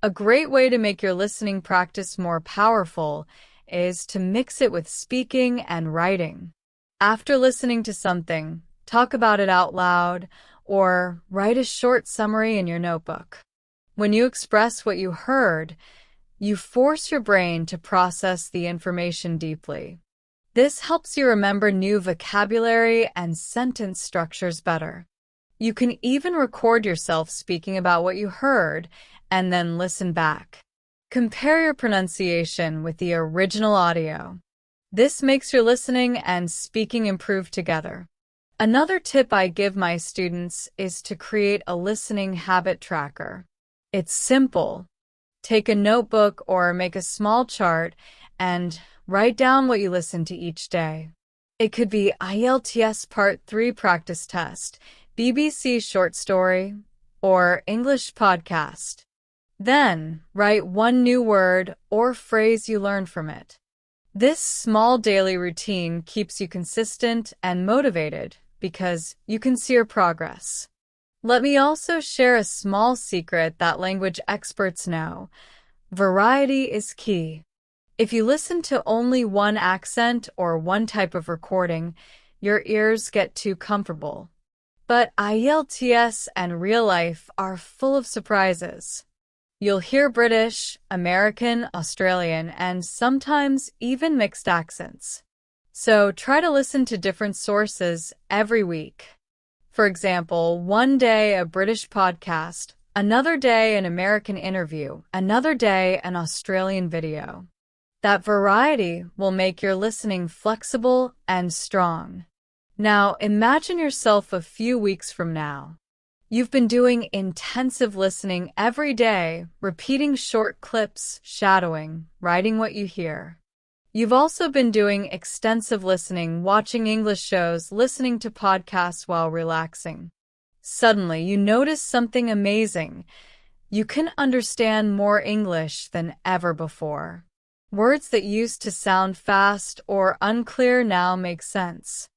A great way to make your listening practice more powerful is to mix it with speaking and writing. After listening to something, talk about it out loud or write a short summary in your notebook. When you express what you heard, you force your brain to process the information deeply. This helps you remember new vocabulary and sentence structures better. You can even record yourself speaking about what you heard and then listen back. Compare your pronunciation with the original audio. This makes your listening and speaking improve together. Another tip I give my students is to create a listening habit tracker. It's simple. Take a notebook or make a small chart and write down what you listen to each day. It could be IELTS Part 3 practice test, BBC short story, or English podcast. Then, write one new word or phrase you learned from it. This small daily routine keeps you consistent and motivated because you can see your progress. Let me also share a small secret that language experts know. Variety is key. If you listen to only one accent or one type of recording, your ears get too comfortable. But IELTS and real life are full of surprises. You'll hear British, American, Australian, and sometimes even mixed accents. So try to listen to different sources every week. For example, one day a British podcast, another day an American interview, another day an Australian video. That variety will make your listening flexible and strong. Now, imagine yourself a few weeks from now. You've been doing intensive listening every day, repeating short clips, shadowing, writing what you hear. You've also been doing extensive listening, watching English shows, listening to podcasts while relaxing. Suddenly, you notice something amazing. You can understand more English than ever before. Words that used to sound fast or unclear now make sense.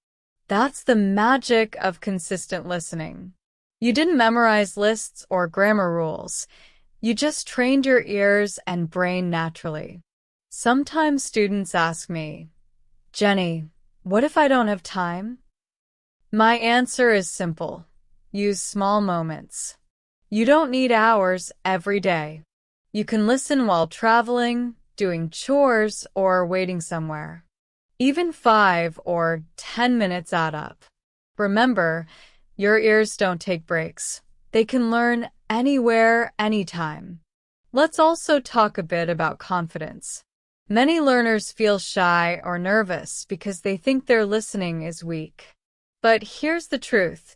That's the magic of consistent listening. You didn't memorize lists or grammar rules. You just trained your ears and brain naturally. Sometimes students ask me, Jenney, what if I don't have time? My answer is simple. Use small moments. You don't need hours every day. You can listen while traveling, doing chores, or waiting somewhere. Even 5 or 10 minutes add up. Remember, your ears don't take breaks. They can learn anywhere, anytime. Let's also talk a bit about confidence. Many learners feel shy or nervous because they think their listening is weak. But here's the truth.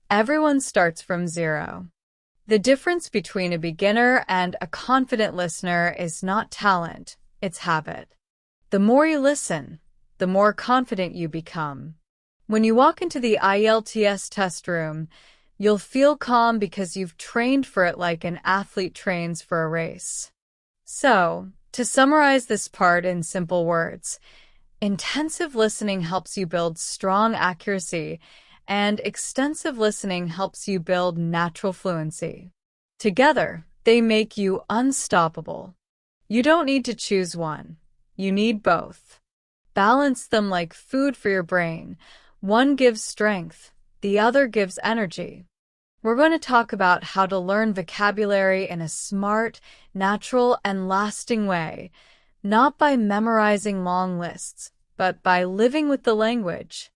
Everyone starts from zero. The difference between a beginner and a confident listener is not talent, it's habit. The more you listen, the more confident you become. When you walk into the IELTS test room, you'll feel calm because you've trained for it like an athlete trains for a race. So, to summarize this part in simple words, intensive listening helps you build strong accuracy, and extensive listening helps you build natural fluency. Together, they make you unstoppable. You don't need to choose one. You need both. Balance them like food for your brain. One gives strength, the other gives energy. We're going to talk about how to learn vocabulary in a smart, natural, and lasting way, not by memorizing long lists, but by living with the language.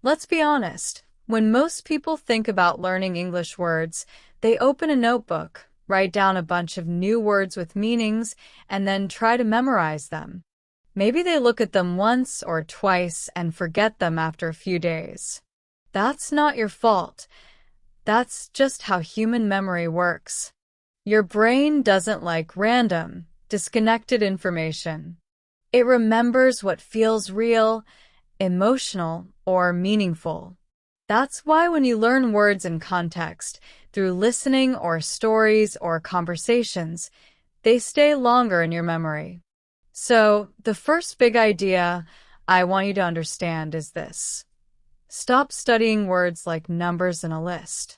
Let's be honest, when most people think about learning English words, they open a notebook, write down a bunch of new words with meanings, and then try to memorize them. Maybe they look at them once or twice and forget them after a few days. That's not your fault. That's just how human memory works. Your brain doesn't like random, disconnected information. It remembers what feels real, emotional, or meaningful. That's why when you learn words in context, through listening or stories or conversations, they stay longer in your memory. So, the first big idea I want you to understand is this. Stop studying words like numbers in a list.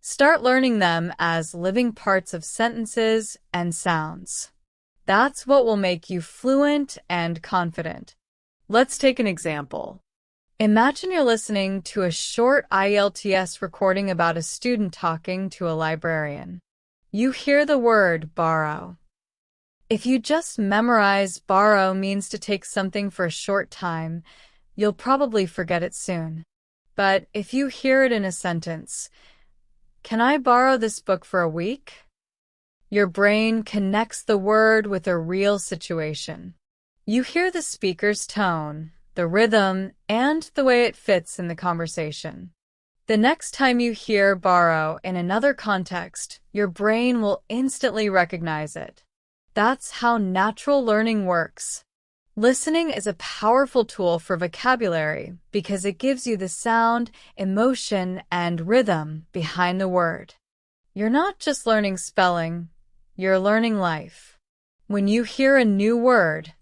Start learning them as living parts of sentences and sounds. That's what will make you fluent and confident. Let's take an example. Imagine you're listening to a short IELTS recording about a student talking to a librarian. You hear the word borrow. If you just memorize borrow means to take something for a short time, you'll probably forget it soon. But if you hear it in a sentence, can I borrow this book for a week? Your brain connects the word with a real situation. You hear the speaker's tone, the rhythm, and the way it fits in the conversation. The next time you hear borrow in another context, your brain will instantly recognize it. That's how natural learning works. Listening is a powerful tool for vocabulary because it gives you the sound, emotion, and rhythm behind the word. You're not just learning spelling, you're learning life. When you hear a new word,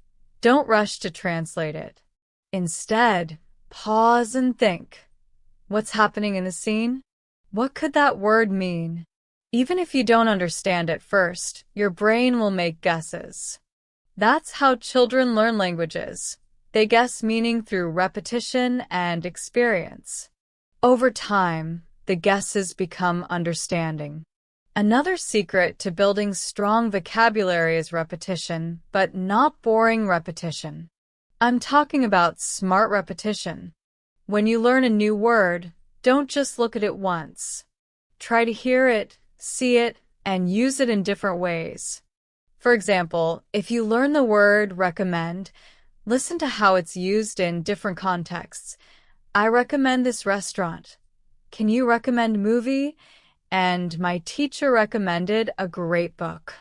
don't rush to translate it. Instead, pause and think. What's happening in the scene? What could that word mean? Even if you don't understand at first, your brain will make guesses. That's how children learn languages. They guess meaning through repetition and experience. Over time, the guesses become understanding. Another secret to building strong vocabulary is repetition, but not boring repetition. I'm talking about smart repetition. When you learn a new word, don't just look at it once. Try to hear it, see it, and use it in different ways. For example, if you learn the word recommend, listen to how it's used in different contexts. I recommend this restaurant. Can you recommend movie? And my teacher recommended a great book.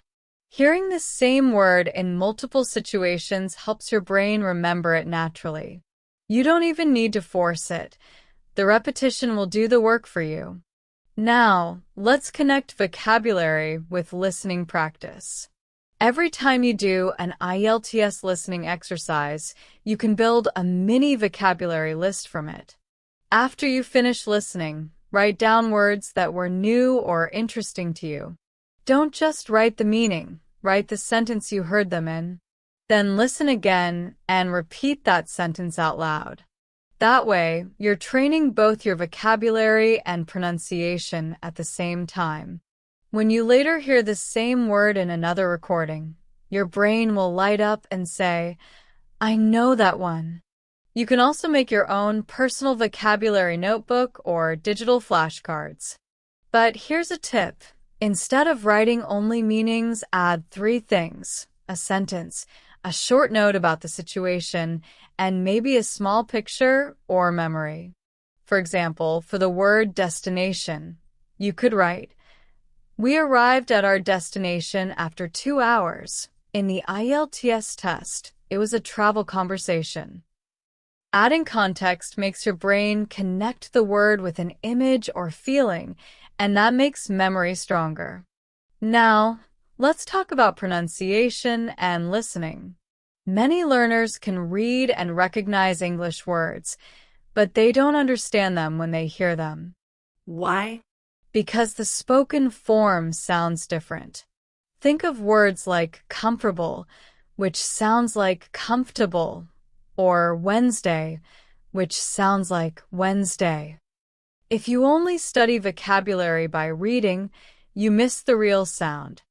Hearing the same word in multiple situations helps your brain remember it naturally. You don't even need to force it. The repetition will do the work for you. Now, let's connect vocabulary with listening practice. Every time you do an IELTS listening exercise, you can build a mini vocabulary list from it. After you finish listening, write down words that were new or interesting to you. Don't just write the meaning, write the sentence you heard them in. Then listen again and repeat that sentence out loud. That way, you're training both your vocabulary and pronunciation at the same time. When you later hear the same word in another recording, your brain will light up and say, I know that one. You can also make your own personal vocabulary notebook or digital flashcards. But here's a tip. Instead of writing only meanings, add 3 things: a sentence, a short note about the situation, and maybe a small picture or memory. For example, for the word destination, you could write, we arrived at our destination after 2 hours. In the IELTS test, it was a travel conversation. Adding context makes your brain connect the word with an image or feeling, and that makes memory stronger. Now, let's talk about pronunciation and listening. Many learners can read and recognize English words, but they don't understand them when they hear them. Why? Because the spoken form sounds different. Think of words like comfortable, which sounds like comfortable, or Wednesday, which sounds like Wednesday. If you only study vocabulary by reading, you miss the real sound.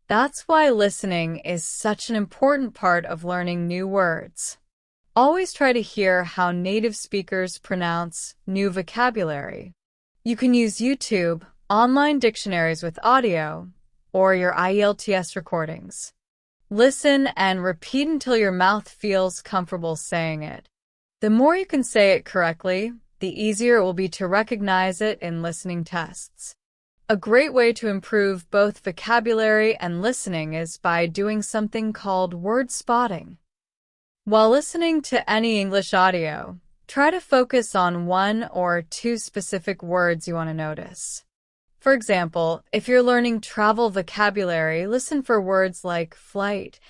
That's why listening is such an important part of learning new words. Always try to hear how native speakers pronounce new vocabulary. You can use YouTube, online dictionaries with audio, or your IELTS recordings. Listen and repeat until your mouth feels comfortable saying it. The more you can say it correctly, the easier it will be to recognize it in listening tests. A great way to improve both vocabulary and listening is by doing something called word spotting. While listening to any English audio, try to focus on 1 or 2 specific words you want to notice. For example, if you're learning travel vocabulary, listen for words like flight,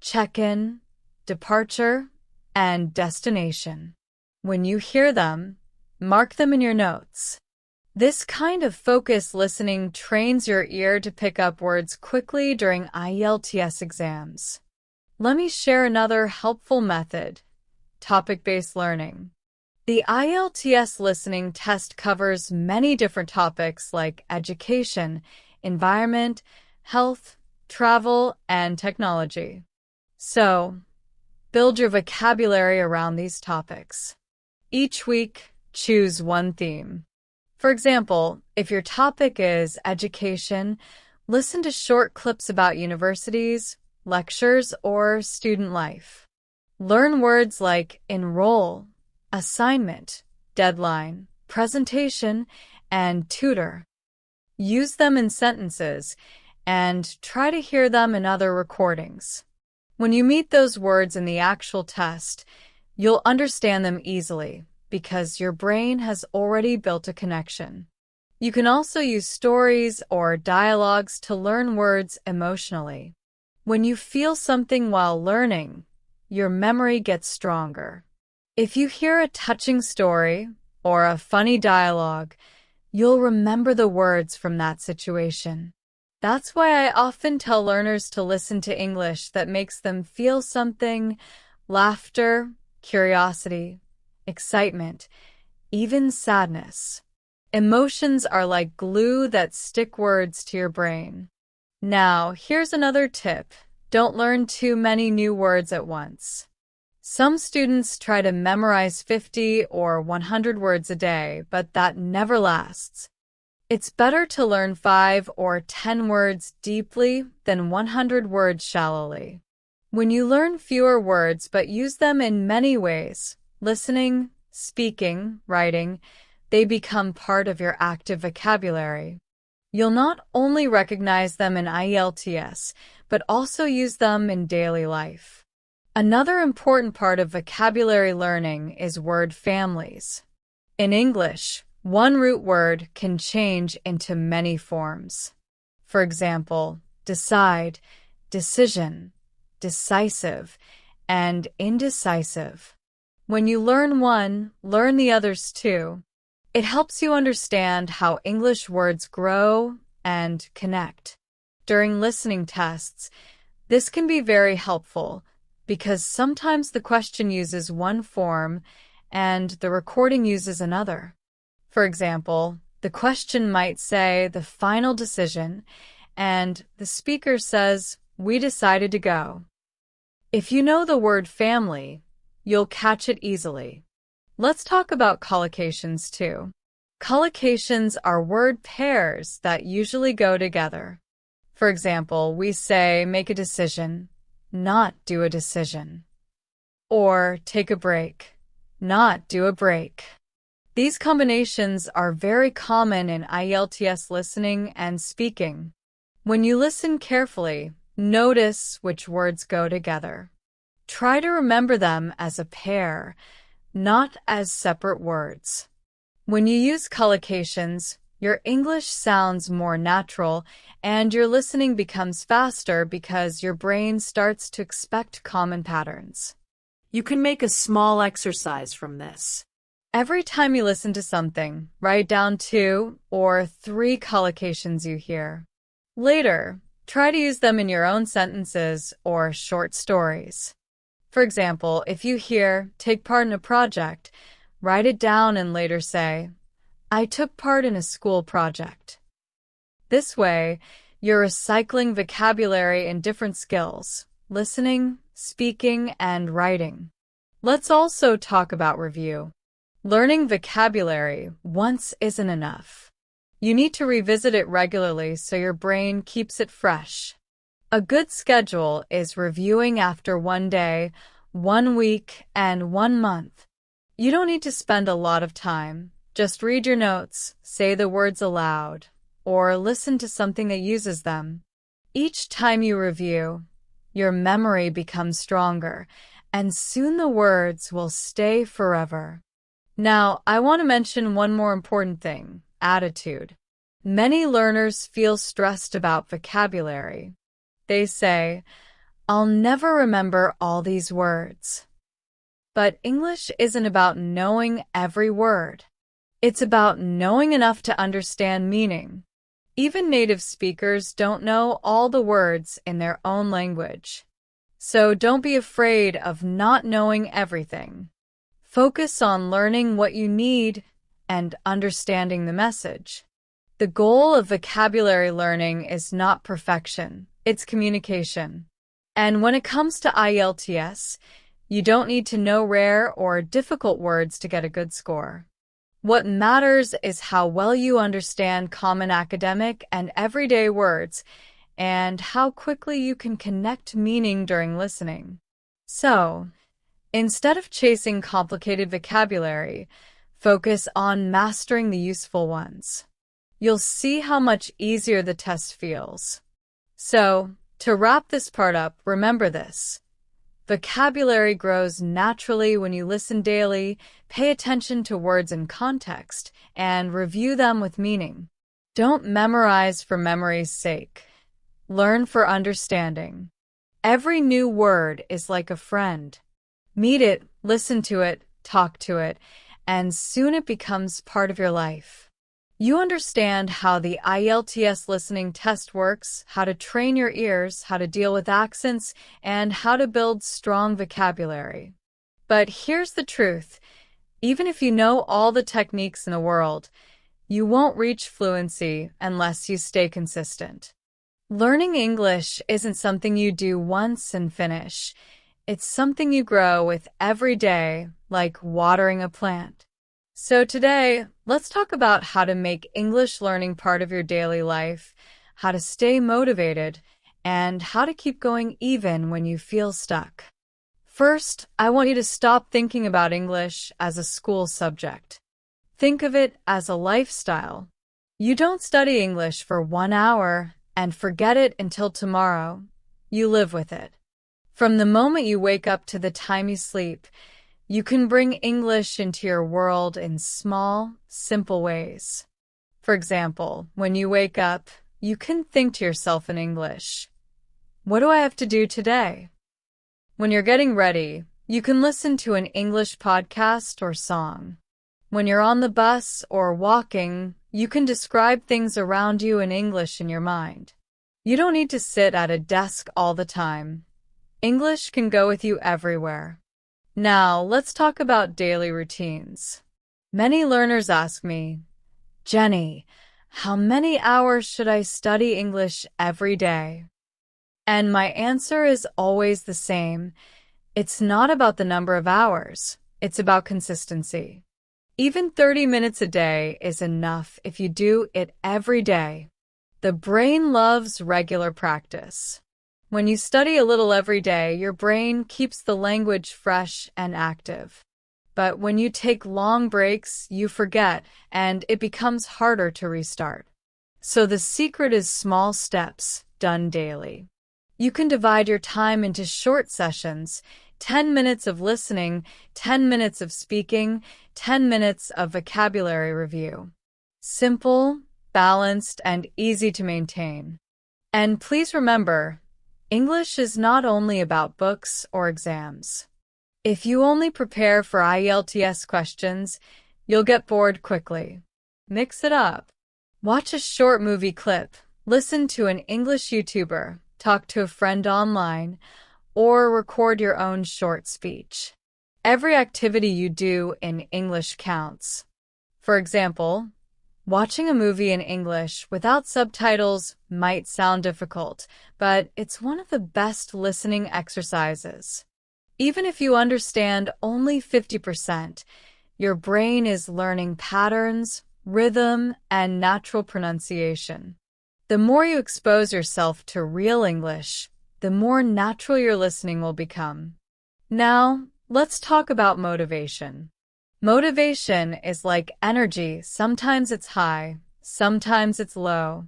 check-in, departure, and destination. When you hear them, mark them in your notes. This kind of focused listening trains your ear to pick up words quickly during IELTS exams. Let me share another helpful method: topic-based learning. The IELTS listening test covers many different topics like education, environment, health, travel, and technology. So, build your vocabulary around these topics. Each week, choose one theme. For example, if your topic is education, listen to short clips about universities, lectures, or student life. Learn words like enroll, assignment, deadline, presentation, and tutor. Use them in sentences and try to hear them in other recordings. When you meet those words in the actual test, you'll understand them easily because your brain has already built a connection. You can also use stories or dialogues to learn words emotionally. When you feel something while learning, your memory gets stronger. If you hear a touching story or a funny dialogue, you'll remember the words from that situation. That's why I often tell learners to listen to English that makes them feel something: laughter, curiosity, excitement, even sadness. Emotions are like glue that stick words to your brain. Now, here's another tip. Don't learn too many new words at once. Some students try to memorize 50 or 100 words a day, but that never lasts. It's better to learn 5 or 10 words deeply than 100 words shallowly. When you learn fewer words but use them in many ways, listening, speaking, writing, they become part of your active vocabulary. You'll not only recognize them in IELTS, but also use them in daily life. Another important part of vocabulary learning is word families. In English, one root word can change into many forms. For example, decide, decision, decisive, and indecisive. When you learn one, learn the others too. It helps you understand how English words grow and connect. During listening tests, this can be very helpful because sometimes the question uses one form and the recording uses another. For example, the question might say the final decision, and the speaker says, "We decided to go." If you know the word family, you'll catch it easily. Let's talk about collocations too. Collocations are word pairs that usually go together. For example, we say make a decision, not do a decision. Or take a break, not do a break. These combinations are very common in IELTS listening and speaking. When you listen carefully, notice which words go together. Try to remember them as a pair, not as separate words. When you use collocations, your English sounds more natural and your listening becomes faster because your brain starts to expect common patterns. You can make a small exercise from this. Every time you listen to something, write down 2 or 3 collocations you hear. Later, try to use them in your own sentences or short stories. For example, if you hear take part in a project, write it down and later say, I took part in a school project. This way, you're recycling vocabulary in different skills: listening, speaking, and writing. Let's also talk about review. Learning vocabulary once isn't enough. You need to revisit it regularly so your brain keeps it fresh. A good schedule is reviewing after 1 day, 1 week, and 1 month. You don't need to spend a lot of time. Just read your notes, say the words aloud, or listen to something that uses them. Each time you review, your memory becomes stronger, and soon the words will stay forever. Now, I want to mention one more important thing: attitude. Many learners feel stressed about vocabulary. They say, I'll never remember all these words. But English isn't about knowing every word. It's about knowing enough to understand meaning. Even native speakers don't know all the words in their own language. So don't be afraid of not knowing everything. Focus on learning what you need and understanding the message. The goal of vocabulary learning is not perfection, it's communication. And when it comes to IELTS, you don't need to know rare or difficult words to get a good score. What matters is how well you understand common academic and everyday words, and how quickly you can connect meaning during listening. So, instead of chasing complicated vocabulary, focus on mastering the useful ones. You'll see how much easier the test feels. So, to wrap this part up, remember this. Vocabulary grows naturally when you listen daily, pay attention to words in context, and review them with meaning. Don't memorize for memory's sake. Learn for understanding. Every new word is like a friend. Meet it, listen to it, talk to it, and soon it becomes part of your life. You understand how the IELTS listening test works, how to train your ears, how to deal with accents, and how to build strong vocabulary. But here's the truth. Even if you know all the techniques in the world, you won't reach fluency unless you stay consistent. Learning English isn't something you do once and finish. It's something you grow with every day, like watering a plant. So today, let's talk about how to make English learning part of your daily life, how to stay motivated, and how to keep going even when you feel stuck. First, I want you to stop thinking about English as a school subject. Think of it as a lifestyle. You don't study English for 1 hour and forget it until tomorrow. You live with it. From the moment you wake up to the time you sleep, you can bring English into your world in small, simple ways. For example, when you wake up, you can think to yourself in English, "What do I have to do today?" When you're getting ready, you can listen to an English podcast or song. When you're on the bus or walking, you can describe things around you in English in your mind. You don't need to sit at a desk all the time. English can go with you everywhere. Now, let's talk about daily routines. Many learners ask me, "Jenney, how many hours should I study English every day?" And my answer is always the same. It's not about the number of hours. It's about consistency. Even 30 minutes a day is enough if you do it every day. The brain loves regular practice. When you study a little every day, your brain keeps the language fresh and active. But when you take long breaks, you forget, and it becomes harder to restart. So the secret is small steps, done daily. You can divide your time into short sessions, 10 minutes of listening, 10 minutes of speaking, 10 minutes of vocabulary review. Simple, balanced, and easy to maintain. And please remember, English is not only about books or exams. If you only prepare for IELTS questions, you'll get bored quickly. Mix it up. Watch a short movie clip, listen to an English YouTuber, talk to a friend online, or record your own short speech. Every activity you do in English counts. For example, watching a movie in English without subtitles might sound difficult, but it's one of the best listening exercises. Even if you understand only 50%, your brain is learning patterns, rhythm, and natural pronunciation. The more you expose yourself to real English, the more natural your listening will become. Now, let's talk about motivation. Motivation is like energy. Sometimes it's high, sometimes it's low.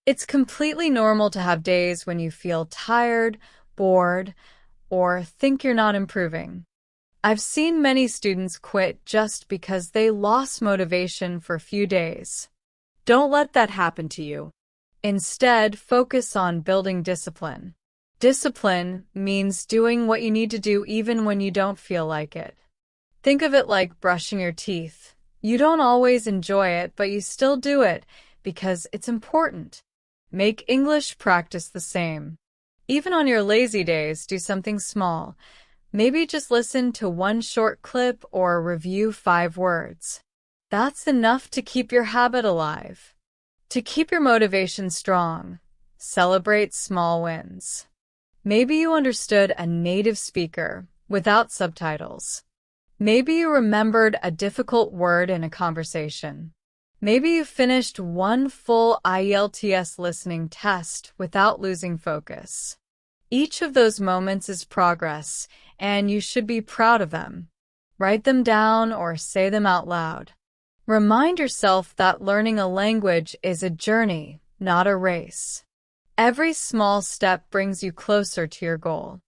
It's completely normal to have days when you feel tired, bored, or think you're not improving. I've seen many students quit just because they lost motivation for a few days. Don't let that happen to you. Instead, focus on building discipline. Discipline means doing what you need to do even when you don't feel like it. Think of it like brushing your teeth. You don't always enjoy it, but you still do it because it's important. Make English practice the same. Even on your lazy days, do something small. Maybe just listen to one short clip or review 5 words. That's enough to keep your habit alive. To keep your motivation strong, celebrate small wins. Maybe you understood a native speaker without subtitles. Maybe you remembered a difficult word in a conversation. Maybe you finished one full IELTS listening test without losing focus. Each of those moments is progress, and you should be proud of them. Write them down or say them out loud. Remind yourself that learning a language is a journey, not a race. Every small step brings you closer to your goal.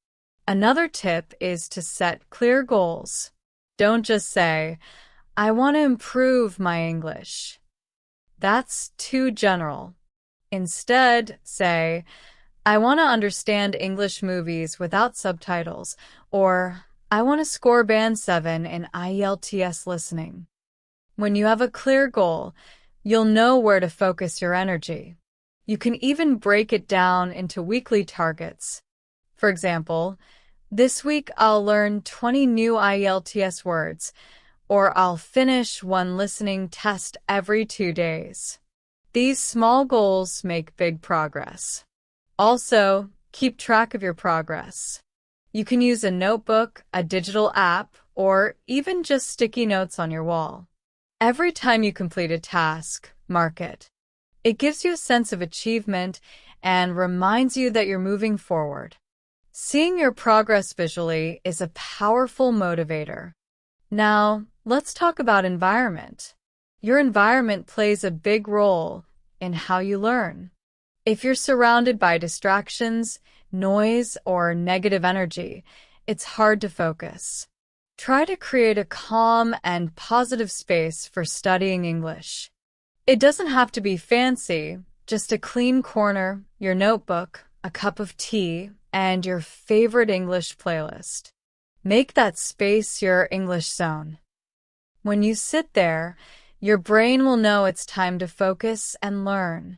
Another tip is to set clear goals. Don't just say, "I want to improve my English." That's too general. Instead, say, "I want to understand English movies without subtitles," or "I want to score band 7 in IELTS listening." When you have a clear goal, you'll know where to focus your energy. You can even break it down into weekly targets. For example, this week I'll learn 20 new IELTS words, or I'll finish one listening test every 2 days. These small goals make big progress. Also, keep track of your progress. You can use a notebook, a digital app, or even just sticky notes on your wall. Every time you complete a task, mark it. It gives you a sense of achievement and reminds you that you're moving forward. Seeing your progress visually is a powerful motivator. Now, let's talk about environment. Your environment plays a big role in how you learn. If you're surrounded by distractions, noise, or negative energy, it's hard to focus. Try to create a calm and positive space for studying English. It doesn't have to be fancy, just a clean corner, your notebook, a cup of tea, and your favorite English playlist. Make that space your English zone. When you sit there, your brain will know it's time to focus and learn.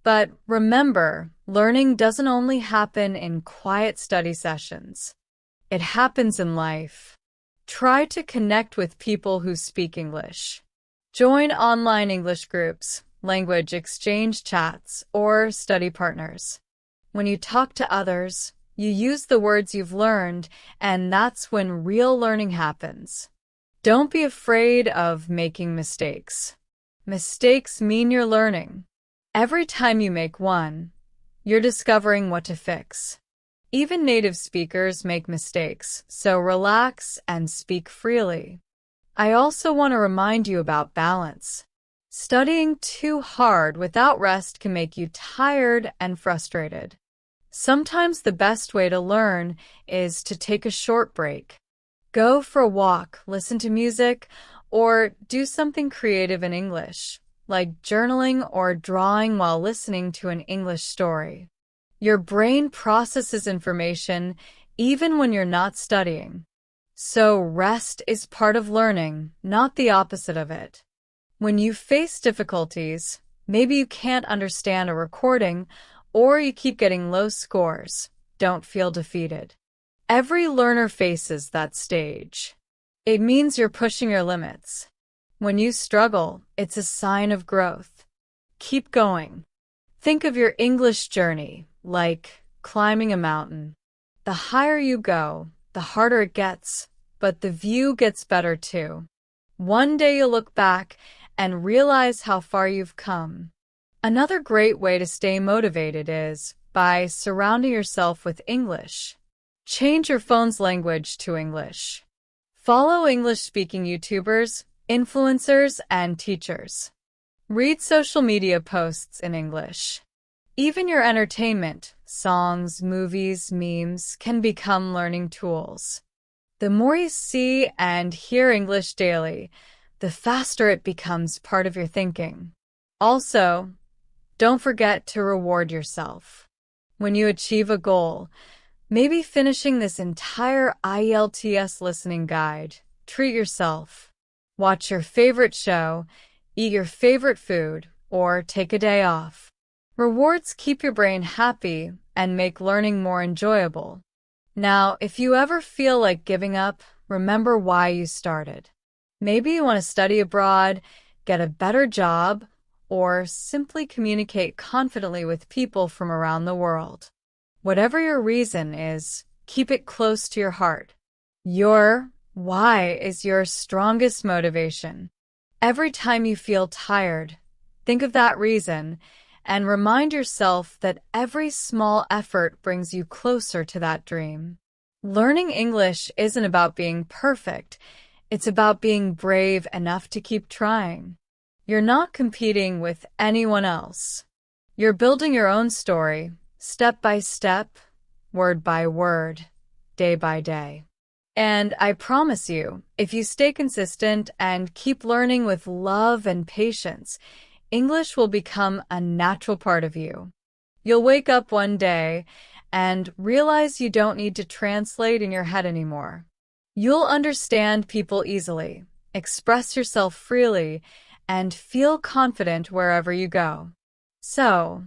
But remember, learning doesn't only happen in quiet study sessions. It happens in life. Try to connect with people who speak English. Join online English groups, language exchange chats, or study partners. When you talk to others, you use the words you've learned, and that's when real learning happens. Don't be afraid of making mistakes. Mistakes mean you're learning. Every time you make one, you're discovering what to fix. Even native speakers make mistakes, so relax and speak freely. I also want to remind you about balance. Studying too hard without rest can make you tired and frustrated. Sometimes the best way to learn is to take a short break. Go for a walk, listen to music, or do something creative in English, like journaling or drawing while listening to an English story. Your brain processes information even when you're not studying. So rest is part of learning, not the opposite of it. When you face difficulties, maybe you can't understand a recording, or you keep getting low scores, don't feel defeated. Every learner faces that stage. It means you're pushing your limits. When you struggle, it's a sign of growth. Keep going. Think of your English journey like climbing a mountain. The higher you go, the harder it gets, but the view gets better too. One day you'll look back and realize how far you've come. Another great way to stay motivated is by surrounding yourself with English. Change your phone's language to English. Follow English-speaking YouTubers, influencers, and teachers. Read social media posts in English. Even your entertainment, songs, movies, memes can become learning tools. The more you see and hear English daily, the faster it becomes part of your thinking. Also, don't forget to reward yourself. When you achieve a goal, maybe finishing this entire IELTS listening guide, treat yourself. Watch your favorite show, eat your favorite food, or take a day off. Rewards keep your brain happy and make learning more enjoyable. Now, if you ever feel like giving up, remember why you started. Maybe you want to study abroad, get a better job, or simply communicate confidently with people from around the world. Whatever your reason is, keep it close to your heart. Your why is your strongest motivation. Every time you feel tired, think of that reason and remind yourself that every small effort brings you closer to that dream. Learning English isn't about being perfect. It's about being brave enough to keep trying. You're not competing with anyone else. You're building your own story, step by step, word by word, day by day. And I promise you, if you stay consistent and keep learning with love and patience, English will become a natural part of you. You'll wake up one day and realize you don't need to translate in your head anymore. You'll understand people easily, express yourself freely, and feel confident wherever you go. So,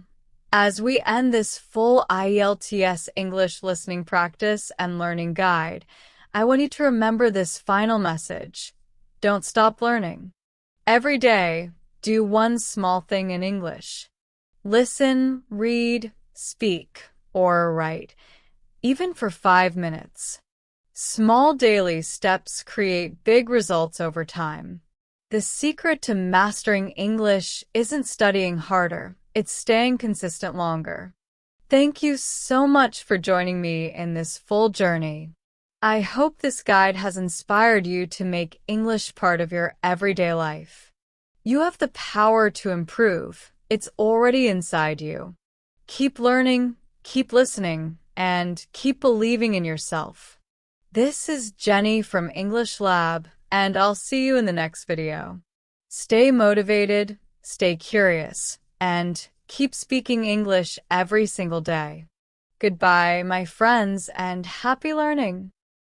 as we end this full IELTS English listening practice and learning guide, I want you to remember this final message. Don't stop learning. Every day, do one small thing in English. Listen, read, speak, or write, even for 5 minutes. Small daily steps create big results over time. The secret to mastering English isn't studying harder, it's staying consistent longer. Thank you so much for joining me in this full journey. I hope this guide has inspired you to make English part of your everyday life. You have the power to improve. It's already inside you. Keep learning, keep listening, and keep believing in yourself. This is Jenny from English Lab, and I'll see you in the next video. Stay motivated, stay curious, and keep speaking English every single day. Goodbye, my friends, and happy learning!